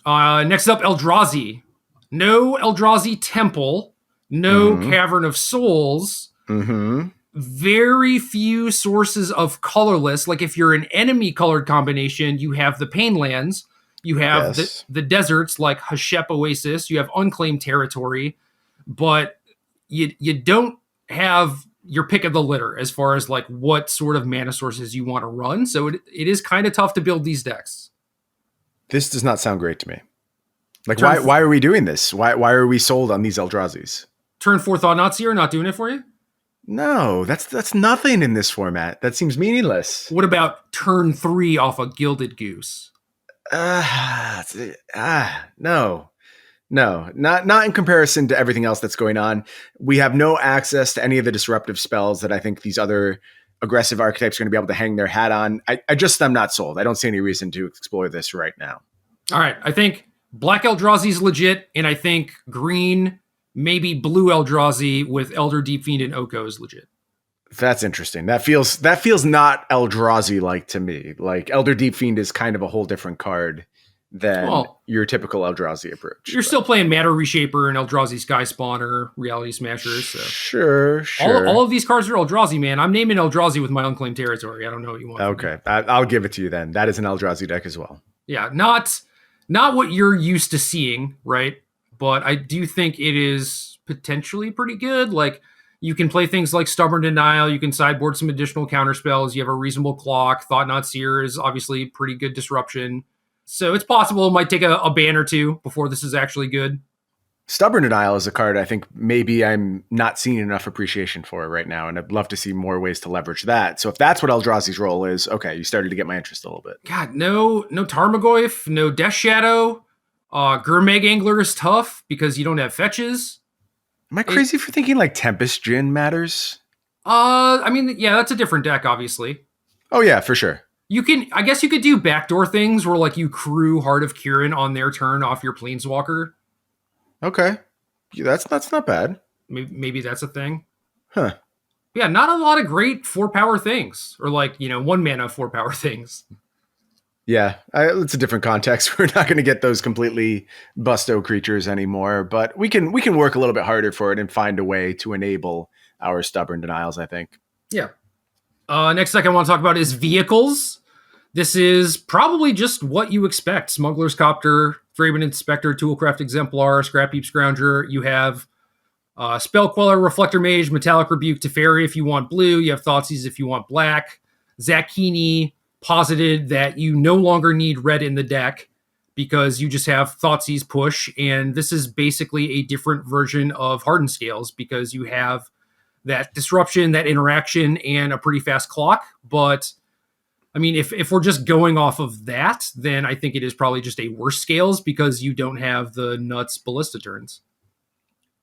Next up, Eldrazi. No Eldrazi Temple. No Cavern of Souls. Very few sources of colorless. Like if you're an enemy colored combination, you have the Painlands. You have the deserts like Hashep Oasis. You have unclaimed territory. But you don't have your pick of the litter as far as like what sort of mana sources you want to run. So it is kind of tough to build these decks. This does not sound great to me. Like, why are we doing this? Why are we sold on these Eldrazi's? Turn 4 Thought-Knot-Seer not doing it for you? No, that's nothing in this format. That seems meaningless. What about turn 3 off a Gilded Goose? No, not in comparison to everything else that's going on. We have no access to any of the disruptive spells that I think these other aggressive archetypes are going to be able to hang their hat on. I'm not sold. I don't see any reason to explore this right now. All right. I think Black Eldrazi is legit, and I think green, maybe blue Eldrazi with Elder Deep Fiend and Oko is legit. That's interesting. That feels not Eldrazi-like to me. Like Elder Deep Fiend is kind of a whole different card than your typical Eldrazi approach. You're still playing Matter Reshaper and Eldrazi Sky Spawner, Reality Smashers. So. Sure. All of these cards are Eldrazi, man. I'm naming Eldrazi with my unclaimed territory. I don't know what you want. Okay, I'll give it to you then. That is an Eldrazi deck as well. Yeah, not what you're used to seeing, right? But I do think it is potentially pretty good. Like, you can play things like Stubborn Denial. You can sideboard some additional counter spells. You have a reasonable clock. Thought-Knot-Seer is obviously pretty good disruption. So it's possible it might take a ban or two before this is actually good. Stubborn Denial is a card I think maybe I'm not seeing enough appreciation for right now, and I'd love to see more ways to leverage that. So if that's what Eldrazi's role is, okay, you started to get my interest a little bit. God, no Tarmogoyf, no Death Shadow. Gurmag Angler is tough because you don't have fetches. Am I crazy for thinking like Tempest Djinn matters? I mean, yeah, that's a different deck, obviously. Oh yeah, for sure. I guess you could do backdoor things where like you crew Heart of Kirin on their turn off your Planeswalker. Okay. Yeah, that's not bad. Maybe that's a thing. Huh. Yeah, not a lot of great 4-power things. Or like, 1 mana 4-power things. Yeah, it's a different context. We're not going to get those completely busto creatures anymore, but we can work a little bit harder for it and find a way to enable our Stubborn Denials, I think. Yeah. Next deck I want to talk about is Vehicles. This is probably just what you expect. Smuggler's Copter, Thraben Inspector, Toolcraft Exemplar, Scrapheap Scrounger. You have Spell Queller, Reflector Mage, Metallic Rebuke, Teferi if you want blue. You have Thoughtseize if you want black. Zakini posited that you no longer need red in the deck because you just have Thoughtseize push, and this is basically a different version of Hardened Scales because you have that disruption, that interaction, and a pretty fast clock. But I mean, if we're just going off of that, then I think it is probably just a worse Scales because you don't have the nuts ballista turns.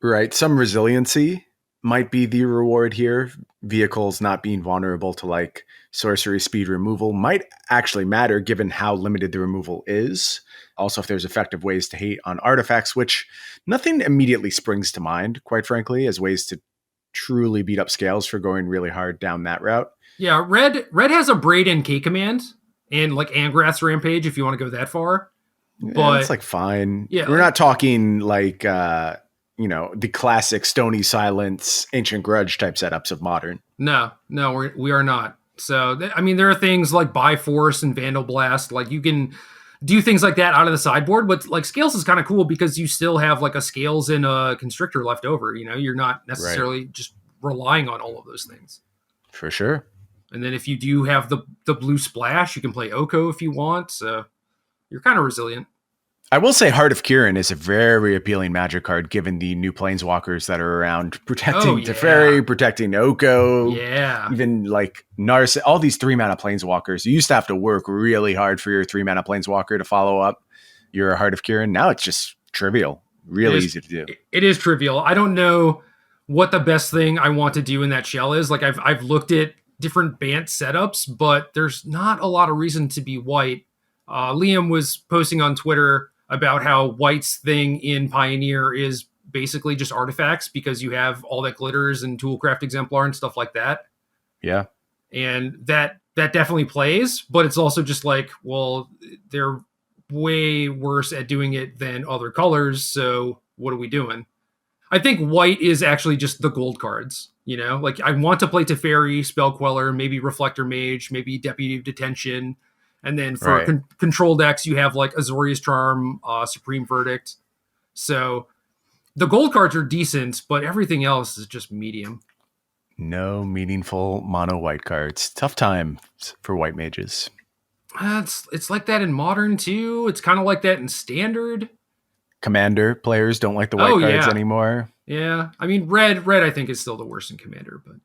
Right. Some resiliency might be the reward here. Vehicles not being vulnerable to like sorcery speed removal might actually matter given how limited the removal is. Also, if there's effective ways to hate on artifacts, which nothing immediately springs to mind, quite frankly, as ways to truly beat up Scales for going really hard down that route. Yeah, red has a Braid and K command and like Angrath's Rampage if you want to go that far. But it's like fine. Yeah, we're not talking like the classic Stony Silence, Ancient Grudge type setups of Modern. No, we are not. So I mean, there are things like Bifrost and Vandal Blast. Like you can do things like that out of the sideboard, but like Scales is kind of cool because you still have like a Scales and a Constrictor left over. You know, you're not necessarily just relying on all of those things. For sure. And then if you do have the blue splash, you can play Oko if you want. So you're kind of resilient. I will say Heart of Kirin is a very appealing Magic card given the new Planeswalkers that are around, protecting Teferi, protecting Oko, even like Narset, all these 3-mana Planeswalkers. You used to have to work really hard for your 3-mana Planeswalker to follow up your Heart of Kirin. Now it's just trivial, really easy to do. It is trivial. I don't know what the best thing I want to do in that shell is. Like I've looked at different Bant setups, but there's not a lot of reason to be white. Liam was posting on Twitter about how White's thing in Pioneer is basically just artifacts because you have all that glitters and Toolcraft Exemplar and stuff like that. Yeah. And that definitely plays, but it's also just like, well, they're way worse at doing it than other colors, so what are we doing? I think White is actually just the gold cards, you know? Like, I want to play Teferi, Spell Queller, maybe Reflector Mage, maybe Deputy of Detention. And then for control decks, you have like Azorius Charm, Supreme Verdict. So the gold cards are decent, but everything else is just medium. No meaningful mono white cards. Tough time for white mages. It's like that in Modern too. It's kind of like that in Standard. Commander players don't like the white cards anymore. Yeah. I mean, red I think is still the worst in Commander, but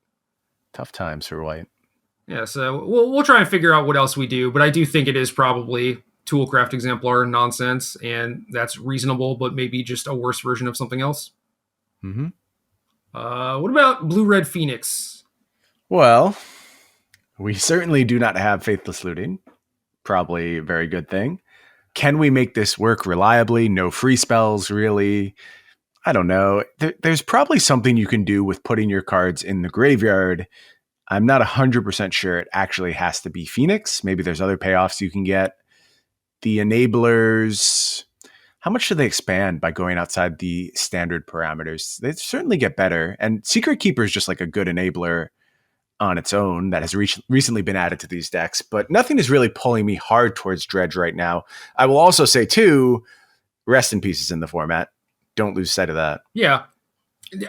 tough times for white. Yeah, so we'll try and figure out what else we do, but I do think it is probably Toolcraft Exemplar nonsense, and that's reasonable, but maybe just a worse version of something else. Mm-hmm. What about Blue-Red Phoenix? Well, we certainly do not have Faithless Looting. Probably a very good thing. Can we make this work reliably? No free spells, really? I don't know. There's probably something you can do with putting your cards in the graveyard. I'm not 100% sure it actually has to be Phoenix. Maybe there's other payoffs you can get. The enablers, how much do they expand by going outside the standard parameters? They certainly get better. And Secret Keeper is just like a good enabler on its own that has recently been added to these decks. But nothing is really pulling me hard towards Dredge right now. I will also say, too, rest in pieces in the format. Don't lose sight of that. Yeah.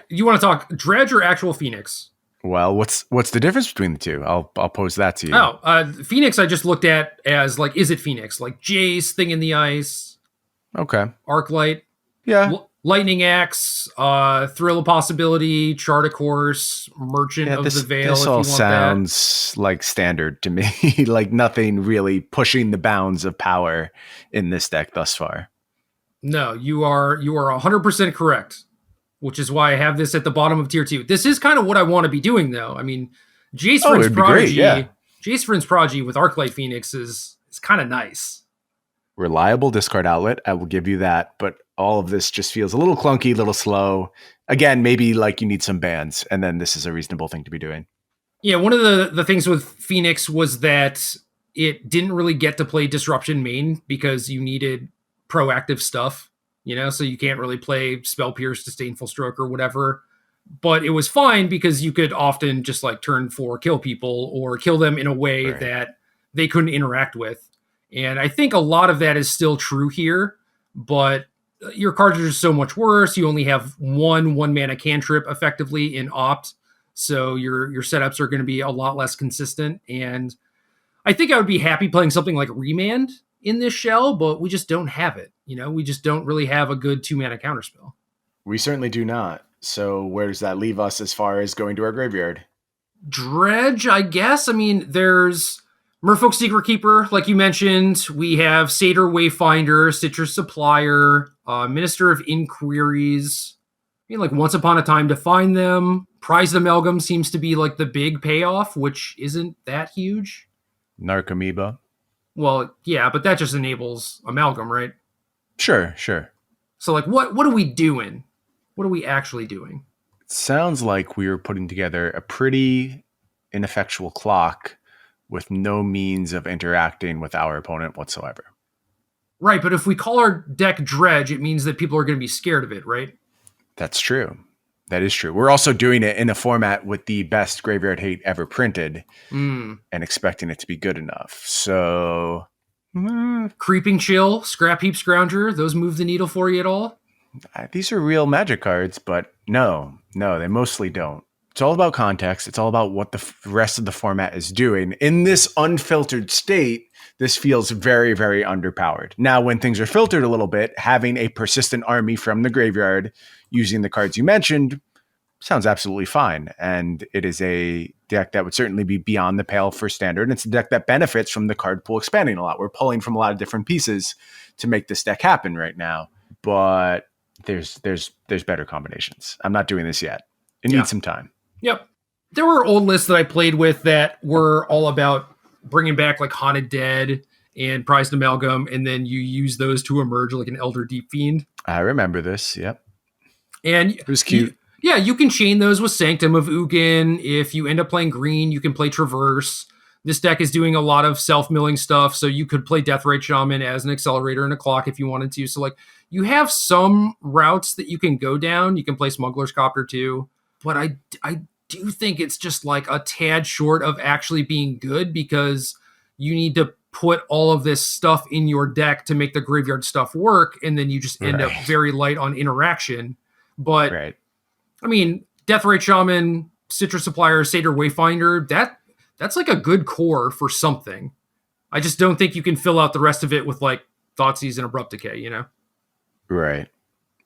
You want to talk Dredge or actual Phoenix? Well, what's the difference between the two? I'll pose that to you. Oh, Phoenix I just looked at as like, is it Phoenix? Like Jace, Thing in the Ice. Okay. Arclight. Yeah. Lightning Axe, Thrill of Possibility, Chart a Course, Merchant of the Veil. This all sounds like standard to me. Like nothing really pushing the bounds of power in this deck thus far. No, you are 100% correct. Which is why I have this at the bottom of tier 2. This is kind of what I want to be doing, though. I mean, Jace Vryn's Prodigy, Jace Vryn's Prodigy with Arclight Phoenix is kind of nice. Reliable discard outlet, I will give you that. But all of this just feels a little clunky, a little slow. Again, maybe like you need some bans, and then this is a reasonable thing to be doing. Yeah, one of the things with Phoenix was that it didn't really get to play Disruption main because you needed proactive stuff. You know, so you can't really play Spell Pierce, Disdainful Stroke, or whatever. But it was fine because you could often just like turn 4 kill people or kill them in a way that they couldn't interact with. And I think a lot of that is still true here, but your cards are just so much worse. You only have one mana cantrip effectively in Opt, so your setups are going to be a lot less consistent. And I think I would be happy playing something like Remand in this shell, but we just don't have it. We just don't really have a good 2-mana counterspell. We certainly do not. So where does that leave us as far as going to our graveyard? Dredge, I guess. I mean, there's Merfolk Secret Keeper, like you mentioned. We have Satyr Wayfinder, Citrus Supplier, Minister of Inquiries. I mean, like Once Upon a Time to Find Them. Prized Amalgam seems to be like the big payoff, which isn't that huge. Narcomoeba. Well, yeah, but that just enables Amalgam, right? Sure. So, like, what are we doing? What are we actually doing? It sounds like we were putting together a pretty ineffectual clock with no means of interacting with our opponent whatsoever. Right, but if we call our deck Dredge, it means that people are going to be scared of it, right? That's true. That is true. We're also doing it in a format with the best graveyard hate ever printed and expecting it to be good enough. So... Creeping Chill, Scrap Heap Scrounger, those move the needle for you at all? These are real Magic cards, but no, they mostly don't. It's all about context. It's all about what the rest of the format is doing. In this unfiltered state, this feels very, very underpowered. Now, when things are filtered a little bit, having a persistent army from the graveyard using the cards you mentioned sounds absolutely fine. And it is a deck that would certainly be beyond the pale for standard. And it's a deck that benefits from the card pool expanding a lot. We're pulling from a lot of different pieces to make this deck happen right now. But there's better combinations. I'm not doing this yet. It needs some time. Yep. There were old lists that I played with that were all about bringing back like Haunted Dead and Prized Amalgam, and then you use those to emerge like an Elder Deep Fiend. I remember this. Yep. And it was cute. You can chain those with Sanctum of Ugin. If you end up playing green, you can play Traverse. This deck is doing a lot of self-milling stuff, so you could play Deathrite Shaman as an accelerator and a clock if you wanted to. So, like, you have some routes that you can go down. You can play Smuggler's Copter too. But I do think it's just like a tad short of actually being good, because you need to put all of this stuff in your deck to make the graveyard stuff work, and then you just end up very light on interaction. But, I mean, Deathrite Shaman, Citrus Supplier, Satyr Wayfinder, that's like a good core for something. I just don't think you can fill out the rest of it with like Thoughtseize and Abrupt Decay, you know? Right.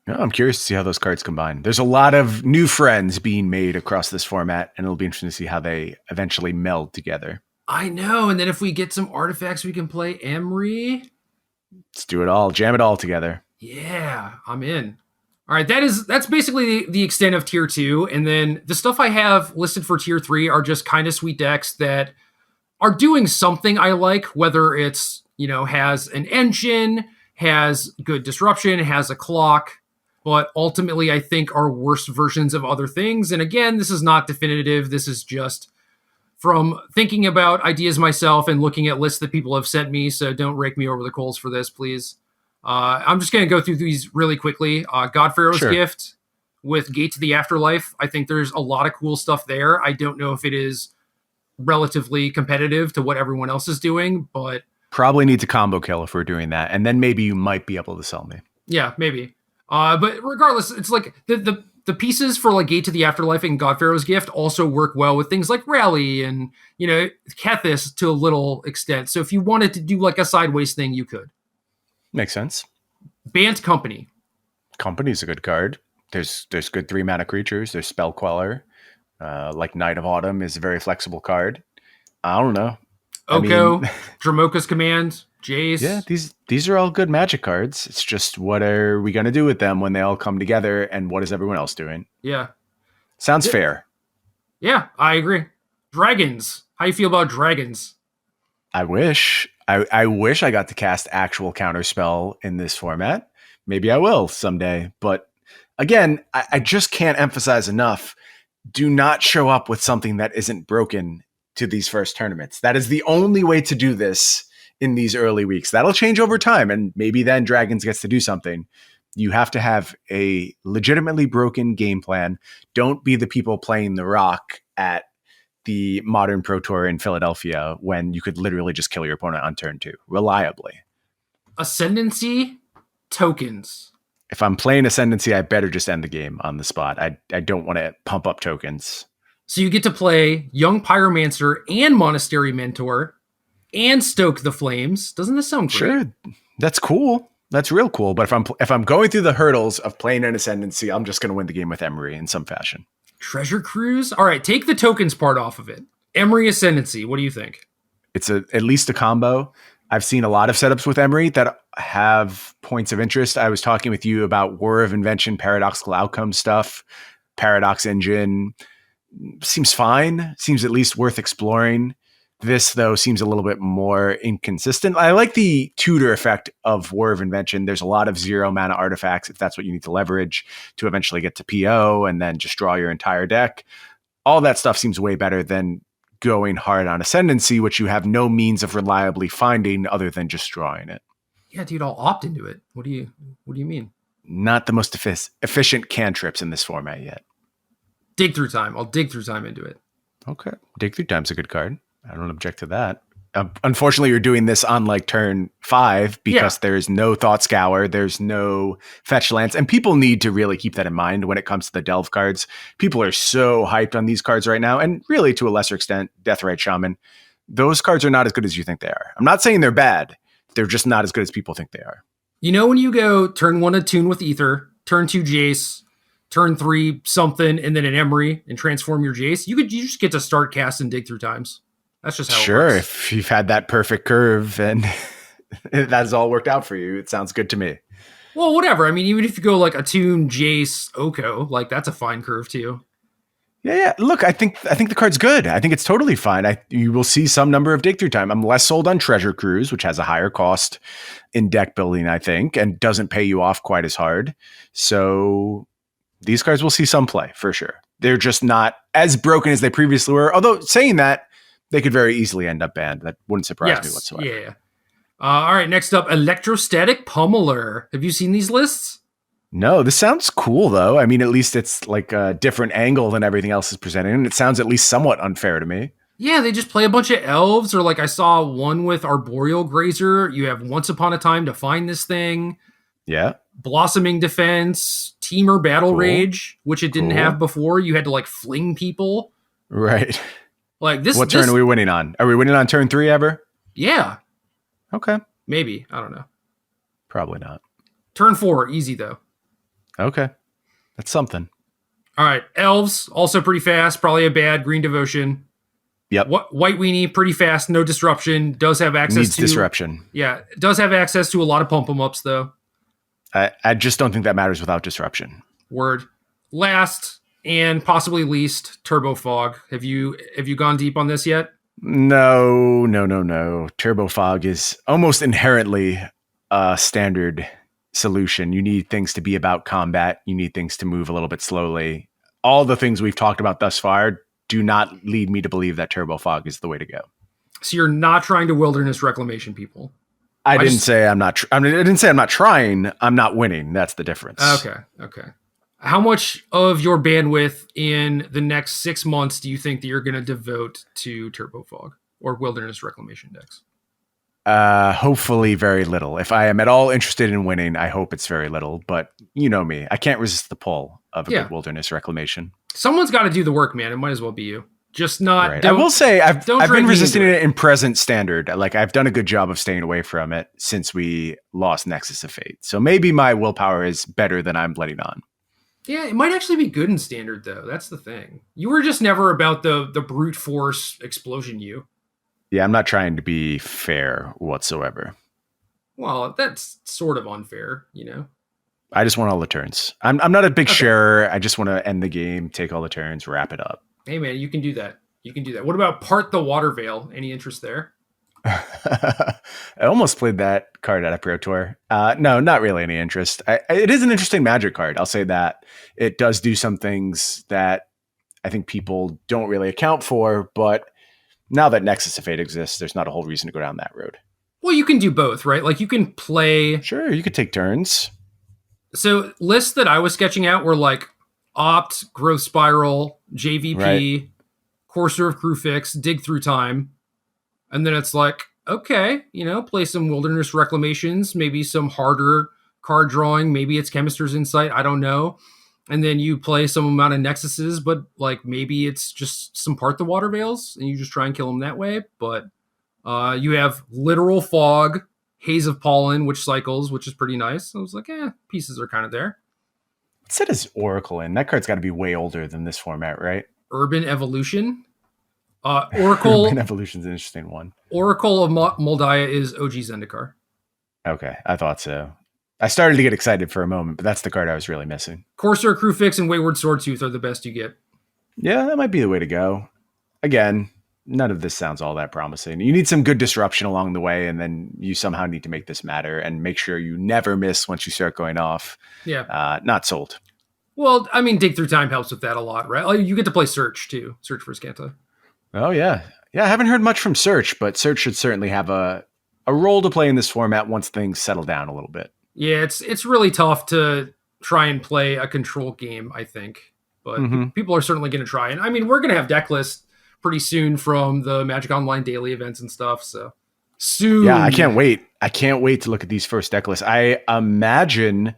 No, I'm curious to see how those cards combine. There's a lot of new friends being made across this format, and it'll be interesting to see how they eventually meld together. I know. And then if we get some artifacts, we can play Emry. Let's do it all. Jam it all together. Yeah, I'm in. All right, that's basically the extent of tier 2. And then the stuff I have listed for tier 3 are just kind of sweet decks that are doing something I like, whether it's, has an engine, has good disruption, has a clock, but ultimately I think are worse versions of other things. And again, this is not definitive. This is just from thinking about ideas myself and looking at lists that people have sent me. So don't rake me over the coals for this, please. I'm just going to go through these really quickly. God Pharaoh's Gift with Gate to the Afterlife. I think there's a lot of cool stuff there. I don't know if it is relatively competitive to what everyone else is doing, but probably needs a combo kill if we're doing that. And then maybe you might be able to sell me. Yeah, maybe. But regardless, it's like the pieces for like Gate to the Afterlife and God Pharaoh's Gift also work well with things like Rally and, Kethis to a little extent. So if you wanted to do like a sideways thing, you could. Makes sense. Bant Company. Company's a good card. There's good 3-mana creatures. There's Spell Queller. Like Knight of Autumn is a very flexible card. I don't know. Oko, Dramoka's Command, Jace. Yeah, these are all good Magic cards. It's just, what are we going to do with them when they all come together, and what is everyone else doing? Yeah. Sounds fair. Yeah, I agree. Dragons. How you feel about dragons? I wish I got to cast actual counterspell in this format. Maybe I will someday. But again, I just can't emphasize enough. Do not show up with something that isn't broken to these first tournaments. That is the only way to do this in these early weeks. That'll change over time, and maybe then Dragons gets to do something. You have to have a legitimately broken game plan. Don't be the people playing the rock at the Modern Pro Tour in Philadelphia when you could literally just kill your opponent on turn 2 reliably. Ascendancy tokens. If I'm playing Ascendancy, I better just end the game on the spot. I don't want to pump up tokens. So you get to play Young Pyromancer and Monastery Mentor. and stoke the flames. Doesn't this sound great? Sure, that's cool. That's real cool. But if I'm going through the hurdles of playing an Ascendancy, I'm just going to win the game with Emery in some fashion. Treasure Cruise? All right, take the tokens part off of it. Emery Ascendancy, what do you think? It's at least a combo. I've seen a lot of setups with Emery that have points of interest. I was talking with you about War of Invention, paradoxical outcome stuff, Paradox Engine. Seems fine. Seems at least worth exploring. This, though, seems a little bit more inconsistent. I like the tutor effect of War of Invention. There's a lot of 0 mana artifacts, if that's what you need to leverage to eventually get to PO and then just draw your entire deck. All that stuff seems way better than going hard on Ascendancy, which you have no means of reliably finding other than just drawing it. Yeah, dude, I'll opt into it. What do you mean? Not the most efficient cantrips in this format yet. Dig Through Time. I'll dig through time into it. Okay. Dig Through Time's a good card. I don't object to that. Unfortunately, you're doing this on like turn 5 because there's no Thought Scour, there's no fetch lands, and people need to really keep that in mind when it comes to the Delve cards. People are so hyped on these cards right now, and really to a lesser extent, Deathrite Shaman. Those cards are not as good as you think they are. I'm not saying they're bad. They're just not as good as people think they are. You know when you go turn 1 Attune with Ether, turn 2 Jace, turn 3 something, and then an Emery and transform your Jace, you just get to start casting Dig Through Times. That's just how it works. If you've had that perfect curve and that's all worked out for you, it sounds good to me. Well, whatever. I mean, even if you go like Attune, Jace, Oko, like that's a fine curve too. Yeah. Look, I think the card's good. I think it's totally fine. You will see some number of Dig Through Time. I'm less sold on Treasure Cruise, which has a higher cost in deck building, I think, and doesn't pay you off quite as hard. So these cards will see some play for sure. They're just not as broken as they previously were. Although saying that, they could very easily end up banned. That wouldn't surprise me whatsoever. Yeah. All right, next up, Electrostatic Pummeler. Have you seen these lists? No, this sounds cool, though. I mean, at least it's like a different angle than everything else is presented, and it sounds at least somewhat unfair to me. Yeah, they just play a bunch of elves, or like I saw one with Arboreal Grazer. You have Once Upon a Time to find this thing. Yeah. Blossoming Defense, Teamer Battle Rage, which it didn't have before. You had to like fling people. Right. Like this. What turn are we winning on? Are we winning on turn 3 ever? Yeah. Okay. Maybe. I don't know. Probably not. Turn 4, easy though. Okay. That's something. All right. Elves, also pretty fast. Probably a bad. Green Devotion. Yep. White Weenie, pretty fast. No disruption. Does have access Needs to disruption. Yeah. Does have access to a lot of pump 'em ups though. I just don't think that matters without disruption. Word. Last and possibly least, Turbo Fog. Have you gone deep on this yet? No. Turbo Fog is almost inherently a standard solution. You need things to be about combat. You need things to move a little bit slowly. All the things we've talked about thus far do not lead me to believe that Turbo Fog is the way to go. So you're not trying to Wilderness Reclamation people? I didn't say I'm not trying. I'm not winning. That's the difference. Okay. How much of your bandwidth in the next 6 months do you think that you're going to devote to Turbo Fog or Wilderness Reclamation decks? Hopefully very little. If I am at all interested in winning, I hope it's very little. But you know me. I can't resist the pull of a good Wilderness Reclamation. Someone's got to do the work, man. It might as well be you. Just not. Right. I will say I've been resisting it in present standard. Like I've done a good job of staying away from it since we lost Nexus of Fate. So maybe my willpower is better than I'm letting on. Yeah, it might actually be good in standard though. That's the thing. You were just never about the brute force explosion. Yeah, I'm not trying to be fair whatsoever. Well, that's sort of unfair, you know. I just want all the turns. I'm not a big sharer. I just want to end the game, take all the turns, wrap it up. Hey man, you can do that. What about Part the Water Veil? Any interest there? I almost played that card at a Pro Tour. No, not really any interest. It is an interesting Magic card. I'll say that. It does do some things that I think people don't really account for, but now that Nexus of Fate exists, there's not a whole reason to go down that road. Well, you can do both, right? Like you can play... Sure, you could take turns. So lists that I was sketching out were like Opt, Growth Spiral, JVP, right. Courser of Crewfix, Dig Through Time. And then it's like, okay, play some Wilderness Reclamations, maybe some harder card drawing. Maybe it's Chemist's Insight. I don't know. And then you play some amount of Nexuses, but like maybe it's just some Part the Water Veils and you just try and kill them that way. But You have Literal Fog, Haze of Pollen, which cycles, which is pretty nice. I was like, pieces are kind of there. What set is Oracle in? That card's got to be way older than this format, right? Urban Evolution. Urban Oracle Evolution's an interesting one. Oracle of Moldiah is OG Zendikar. Okay, I thought so. I started to get excited for a moment, but that's the card I was really missing. Corsair Crewfix and Wayward Swordtooth are the best you get. Yeah, that might be the way to go. Again, none of this sounds all that promising. You need some good disruption along the way, and then you somehow need to make this matter and make sure you never miss once you start going off. Yeah. Not sold. Well, I mean, Dig Through Time helps with that a lot, right? You get to play Search, too. Search for Scanta. Oh, yeah. Yeah, I haven't heard much from Search, but Search should certainly have a role to play in this format once things settle down a little bit. Yeah, it's really tough to try and play a control game, I think. But people are certainly going to try. And I mean, we're going to have deck lists pretty soon from the Magic Online daily events and stuff. So soon. Yeah, I can't wait. I can't wait to look at these first deck lists. I imagine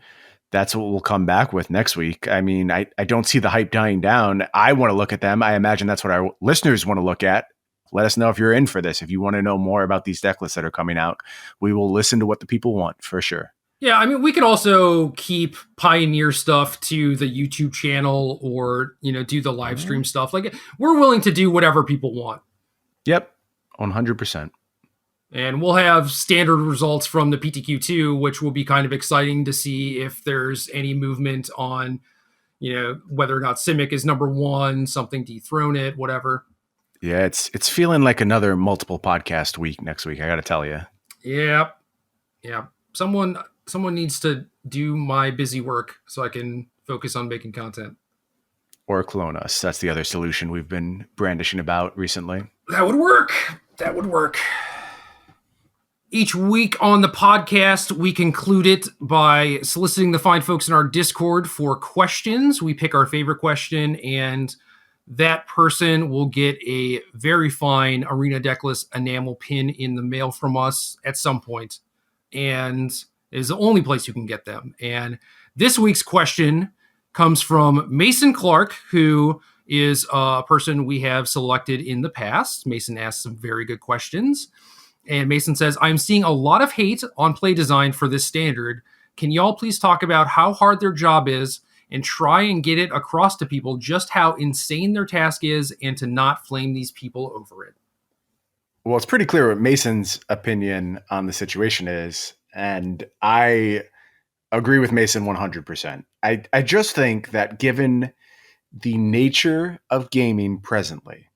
that's what we'll come back with next week. I mean, I don't see the hype dying down. I want to look at them. I imagine that's what our listeners want to look at. Let us know if you're in for this. If you want to know more about these deck lists that are coming out, we will listen to what the people want for sure. Yeah, I mean, we could also keep Pioneer stuff to the YouTube channel or, do the live stream stuff. Like, we're willing to do whatever people want. Yep, 100%. And we'll have standard results from the PTQ2, which will be kind of exciting to see if there's any movement on, whether or not Simic is number one, something dethrone it, whatever. Yeah, it's feeling like another multiple podcast week next week, I got to tell you. Yeah. Someone needs to do my busy work so I can focus on making content. Or clone us. That's the other solution we've been brandishing about recently. That would work. Each week on the podcast, we conclude it by soliciting the fine folks in our Discord for questions. We pick our favorite question, and that person will get a very fine Arena Decklist enamel pin in the mail from us at some point. And is the only place you can get them. And this week's question comes from Mason Clark, who is a person we have selected in the past. Mason asked some very good questions. And Mason says, I'm seeing a lot of hate on play design for this standard. Can y'all please talk about how hard their job is and try and get it across to people just how insane their task is and to not flame these people over it? Well, it's pretty clear what Mason's opinion on the situation is. And I agree with Mason 100%. I just think that given the nature of gaming presently,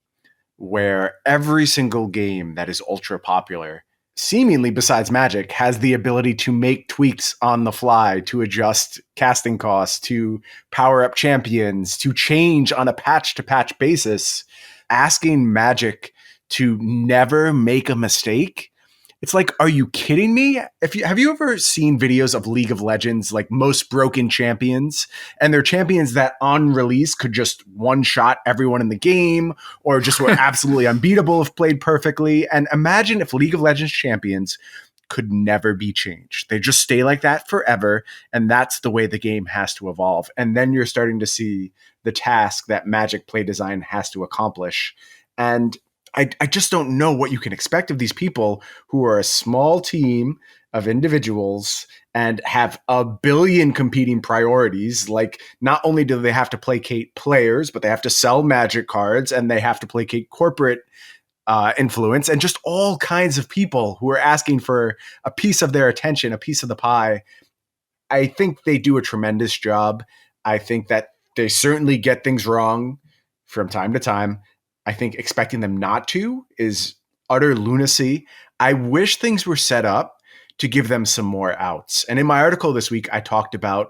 where every single game that is ultra popular, seemingly besides Magic, has the ability to make tweaks on the fly, to adjust casting costs, to power up champions, to change on a patch-to-patch basis, asking Magic to never make a mistake. It's like, are you kidding me? Have you ever seen videos of League of Legends, like most broken champions, and they're champions that on release could just one-shot everyone in the game, or just were absolutely unbeatable if played perfectly? And imagine if League of Legends champions could never be changed. They just stay like that forever, and that's the way the game has to evolve. And then you're starting to see the task that Magic play design has to accomplish. And I just don't know what you can expect of these people who are a small team of individuals and have a billion competing priorities. Like, not only do they have to placate players, but they have to sell Magic cards, and they have to placate corporate influence, and just all kinds of people who are asking for a piece of their attention, a piece of the pie. I think they do a tremendous job. I think that they certainly get things wrong from time to time. I think expecting them not to is utter lunacy. I wish things were set up to give them some more outs. And in my article this week, I talked about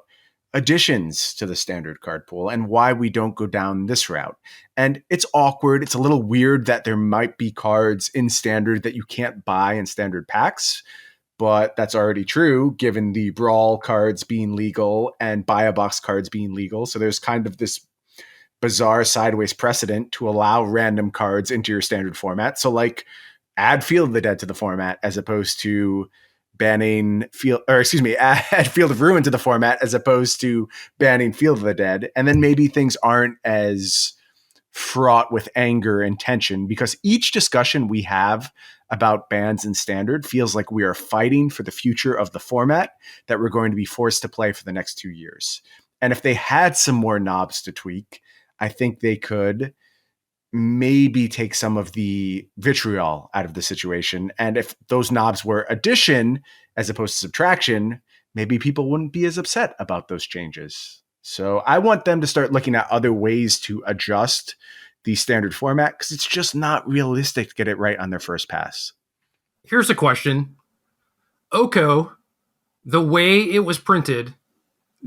additions to the standard card pool and why we don't go down this route. And it's awkward. It's a little weird that there might be cards in standard that you can't buy in standard packs, but that's already true given the Brawl cards being legal and buy-a-box cards being legal. So there's kind of this bizarre sideways precedent to allow random cards into your standard format. So, like, add Field of the Dead to the format as opposed to banning add Field of Ruin to the format as opposed to banning Field of the Dead. And then maybe things aren't as fraught with anger and tension, because each discussion we have about bans in Standard feels like we are fighting for the future of the format that we're going to be forced to play for the next 2 years. And if they had some more knobs to tweak, I think they could maybe take some of the vitriol out of the situation. And if those knobs were addition as opposed to subtraction, maybe people wouldn't be as upset about those changes. So I want them to start looking at other ways to adjust the Standard format, because it's just not realistic to get it right on their first pass. Here's a question. Oko, the way it was printed,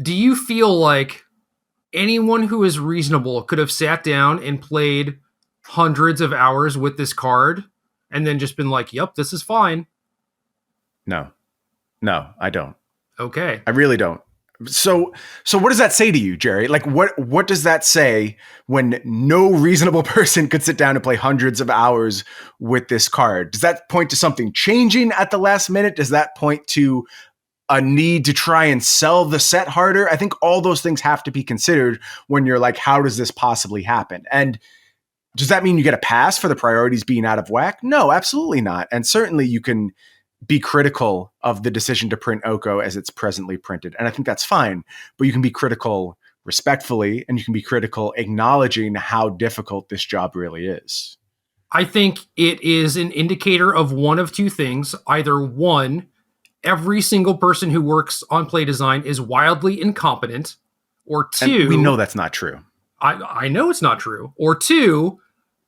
do you feel like anyone who is reasonable could have sat down and played hundreds of hours with this card and then just been like, yep, this is fine? No, I don't. Okay. I really don't. So what does that say to you, Gerry? Like, what does that say when no reasonable person could sit down and play hundreds of hours with this card? Does that point to something changing at the last minute? Does that point to a need to try and sell the set harder? I think all those things have to be considered when you're like, how does this possibly happen? And does that mean you get a pass for the priorities being out of whack? No, absolutely not. And certainly you can be critical of the decision to print Oko as it's presently printed. And I think that's fine, but you can be critical respectfully, and you can be critical acknowledging how difficult this job really is. I think it is an indicator of one of two things. Either one, every single person who works on play design is wildly incompetent, or two... And we know that's not true. I know it's not true. Or two,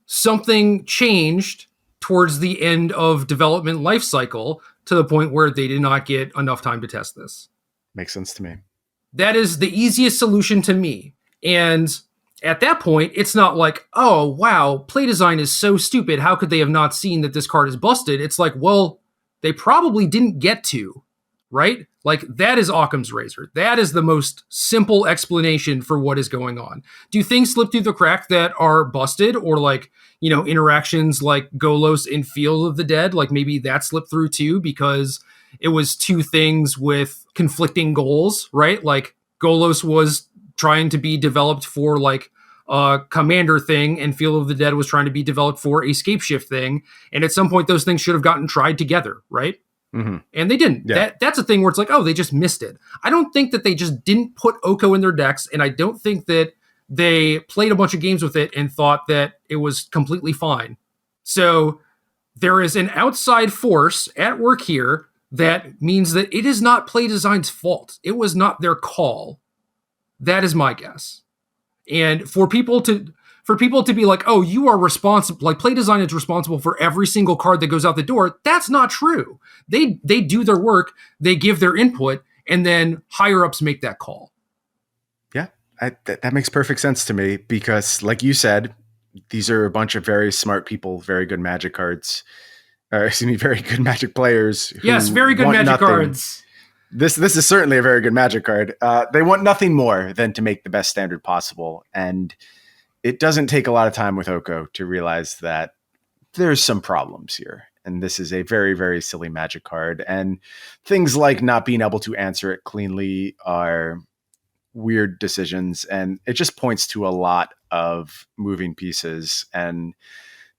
something changed towards the end of development life cycle to the point where they did not get enough time to test this. Makes sense to me. That is the easiest solution to me. And at that point, it's not like, oh, wow, play design is so stupid. How could they have not seen that this card is busted? It's like, well, they probably didn't get to, right? Like, that is Occam's razor. That is the most simple explanation for what is going on. Do things slip through the crack that are busted, or like, you know, interactions like Golos in Field of the Dead, like maybe that slipped through too because it was two things with conflicting goals, right? Like Golos was trying to be developed for like a commander thing, and Field of the Dead was trying to be developed for a scape shift thing. And at some point those things should have gotten tried together, right? Mm-hmm. And they didn't. Yeah. That's a thing where it's like, oh, they just missed it. I don't think that they just didn't put Oko in their decks, and I don't think that they played a bunch of games with it and thought that it was completely fine. So there is an outside force at work here that means that it is not play design's fault. It was not their call. That is my guess. And for people to be like, oh, you are responsible, like play design is responsible for every single card that goes out the door, that's not true. They do their work, they give their input, and then higher ups make that call. Yeah, that makes perfect sense to me, because like you said, these are a bunch of very smart people, very good Magic cards. Very good Magic players. Yes, very good Magic cards. This is certainly a very good Magic card. They want nothing more than to make the best Standard possible. And it doesn't take a lot of time with Oko to realize that there's some problems here. And this is a very, very silly Magic card. And things like not being able to answer it cleanly are weird decisions. And it just points to a lot of moving pieces. And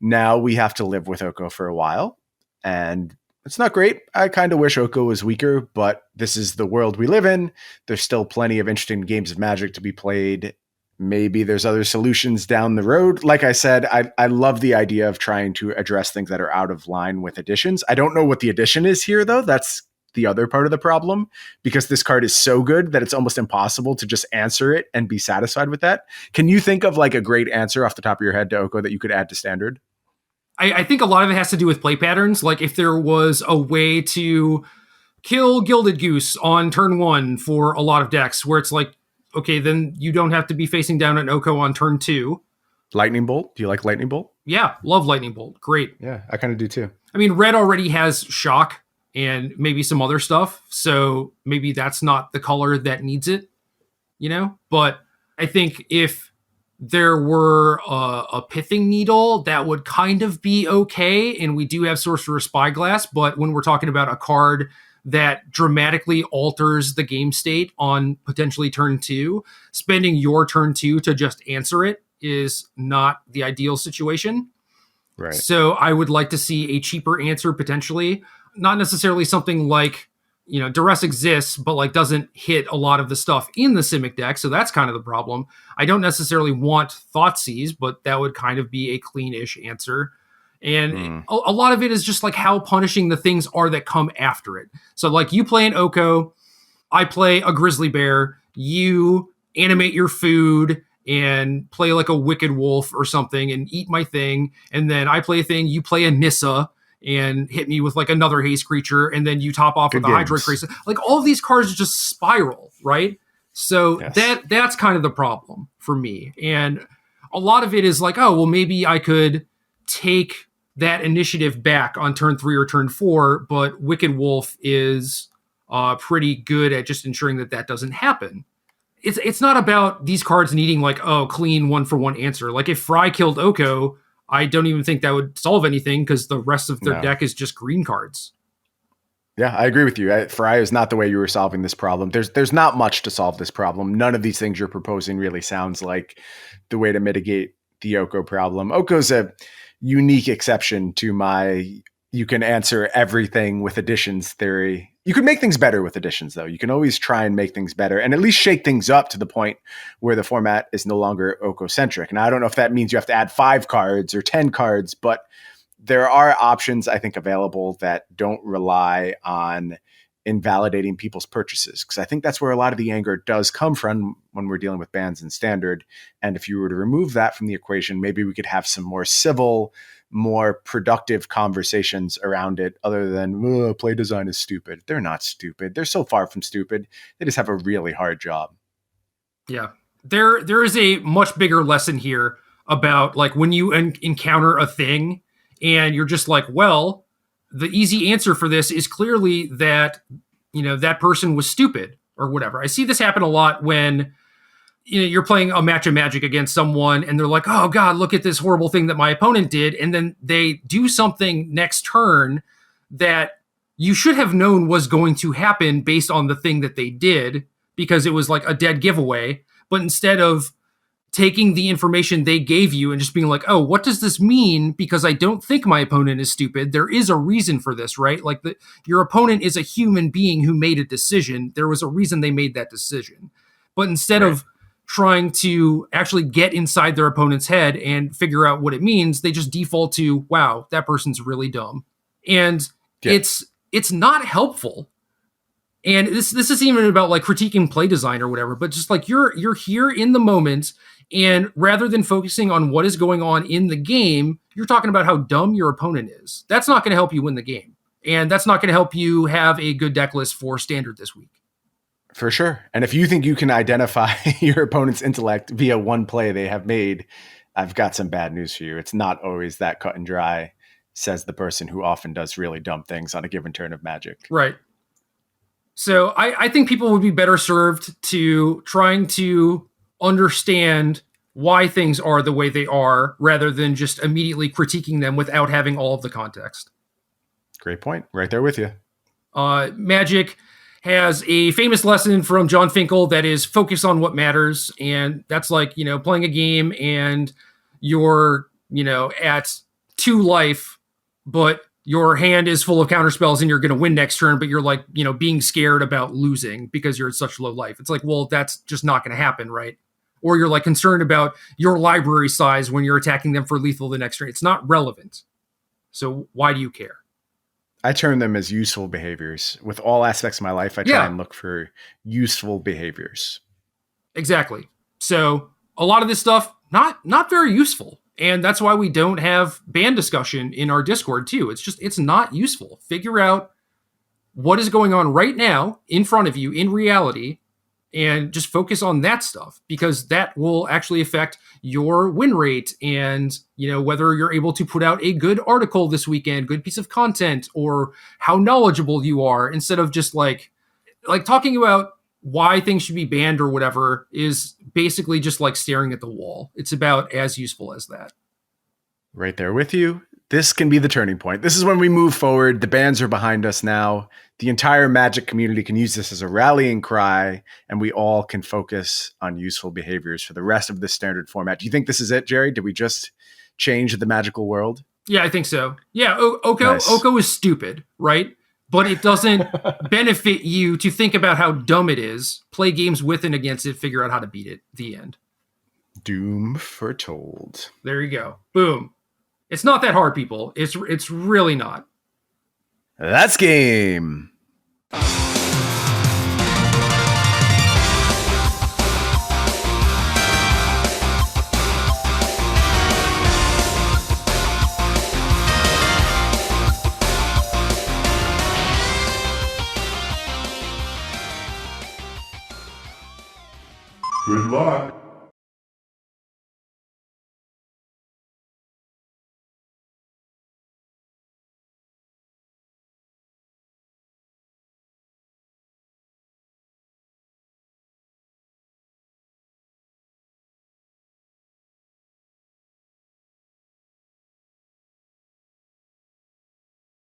now we have to live with Oko for a while. And it's not great. I kind of wish Oko was weaker, but this is the world we live in. There's still plenty of interesting games of Magic to be played. Maybe there's other solutions down the road. Like I said, I love the idea of trying to address things that are out of line with additions. I don't know what the addition is here, though. That's the other part of the problem, because this card is so good that it's almost impossible to just answer it and be satisfied with that. Can you think of like a great answer off the top of your head to Oko that you could add to Standard? I think a lot of it has to do with play patterns. Like if there was a way to kill Gilded Goose on turn one for a lot of decks where it's like, okay, then you don't have to be facing down an Oko on turn two. Lightning Bolt? Do you like Lightning Bolt? Yeah, love Lightning Bolt. Great. Yeah, I kind of do too. I mean, red already has Shock and maybe some other stuff, so maybe that's not the color that needs it, you know? But I think if there were a Pithing Needle, that would kind of be okay, and we do have Sorcerer's Spyglass, but when we're talking about a card that dramatically alters the game state on potentially turn two, spending your turn two to just answer it is not the ideal situation. Right. So I would like to see a cheaper answer potentially, not necessarily something like, duress exists, but like doesn't hit a lot of the stuff in the Simic deck. So that's kind of the problem. I don't necessarily want Thoughtseize, but that would kind of be a clean-ish answer. And a lot of it is just like how punishing the things are that come after it. So like you play an Oko, I play a grizzly bear, you animate your food and play like a wicked wolf or something and eat my thing. And then I play a thing, you play a Nissa and hit me with like another haste creature. And then you top off with a Hydroid Crisis. Like all of these cards just spiral, right? So that's kind of the problem for me. And a lot of it is like, oh, well, maybe I could take that initiative back on turn 3 or turn 4, but Wicked Wolf is pretty good at just ensuring that doesn't happen. It's not about these cards needing like, oh, clean 1-for-1 answer. Like if Fry killed Oko, I don't even think that would solve anything because the rest of their deck is just green cards. Yeah, I agree with you. Fry is not the way you were solving this problem. There's not much to solve this problem. None of these things you're proposing really sounds like the way to mitigate the Oko problem. Oko's a unique exception to my you can answer everything with additions theory. You can make things better with additions, though. You can always try and make things better and at least shake things up to the point where the format is no longer Oko-centric. And I don't know if that means you have to add 5 cards or 10 cards, but there are options, I think, available that don't rely on invalidating people's purchases. Because I think that's where a lot of the anger does come from when we're dealing with bans in Standard. And if you were to remove that from the equation, maybe we could have some more civil, more productive conversations around it other than play design is stupid. They're not stupid. They're so far from stupid. They just have a really hard job. Yeah. There is a much bigger lesson here about like when you encounter a thing and you're just like, well, the easy answer for this is clearly that, that person was stupid or whatever. I see this happen a lot when you're playing a match of Magic against someone and they're like, oh God, look at this horrible thing that my opponent did. And then they do something next turn that you should have known was going to happen based on the thing that they did because it was like a dead giveaway. But instead of taking the information they gave you and just being like, oh, what does this mean? Because I don't think my opponent is stupid. There is a reason for this, right? Like your opponent is a human being who made a decision. There was a reason they made that decision. But instead of trying to actually get inside their opponent's head and figure out what it means, they just default to, wow, that person's really dumb. And it's not helpful. And this isn't even about like critiquing play design or whatever, but just like you're here in the moment, and rather than focusing on what is going on in the game, you're talking about how dumb your opponent is. That's not going to help you win the game. And that's not going to help you have a good deck list for Standard this week. For sure. And if you think you can identify your opponent's intellect via one play they have made, I've got some bad news for you. It's not always that cut and dry, says the person who often does really dumb things on a given turn of Magic. Right. So I think people would be better served to trying to understand why things are the way they are rather than just immediately critiquing them without having all of the context. Great point. Right there with you. Magic has a famous lesson from John Finkel that is focus on what matters. And that's like, playing a game and you're, at 2 life, but your hand is full of counterspells and you're going to win next turn, but you're like, being scared about losing because you're at such low life. It's like, well, that's just not going to happen, right? Or you're like concerned about your library size when you're attacking them for lethal the next turn. It's not relevant. So why do you care? I term them as useful behaviors. With all aspects of my life, I try and look for useful behaviors. Exactly. So a lot of this stuff, not very useful. And that's why we don't have ban discussion in our Discord too. It's not useful. Figure out what is going on right now in front of you in reality and just focus on that stuff because that will actually affect your win rate and, whether you're able to put out a good article this weekend, good piece of content, or how knowledgeable you are instead of just like talking about why things should be banned or whatever is basically just like staring at the wall. It's about as useful as that. Right there with you. This can be the turning point. This is when we move forward. The bans are behind us now. The entire Magic community can use this as a rallying cry, and we all can focus on useful behaviors for the rest of the Standard format. Do you think this is it, Gerry? Did we just change the magical world? Yeah, I think so. Yeah, Oko Nice. Oko is stupid, right? But it doesn't benefit you to think about how dumb it is. Play games with and against it, figure out how to beat it. The end. Doom foretold. There you go. Boom. It's not that hard, people. It's really not. That's game. Good luck.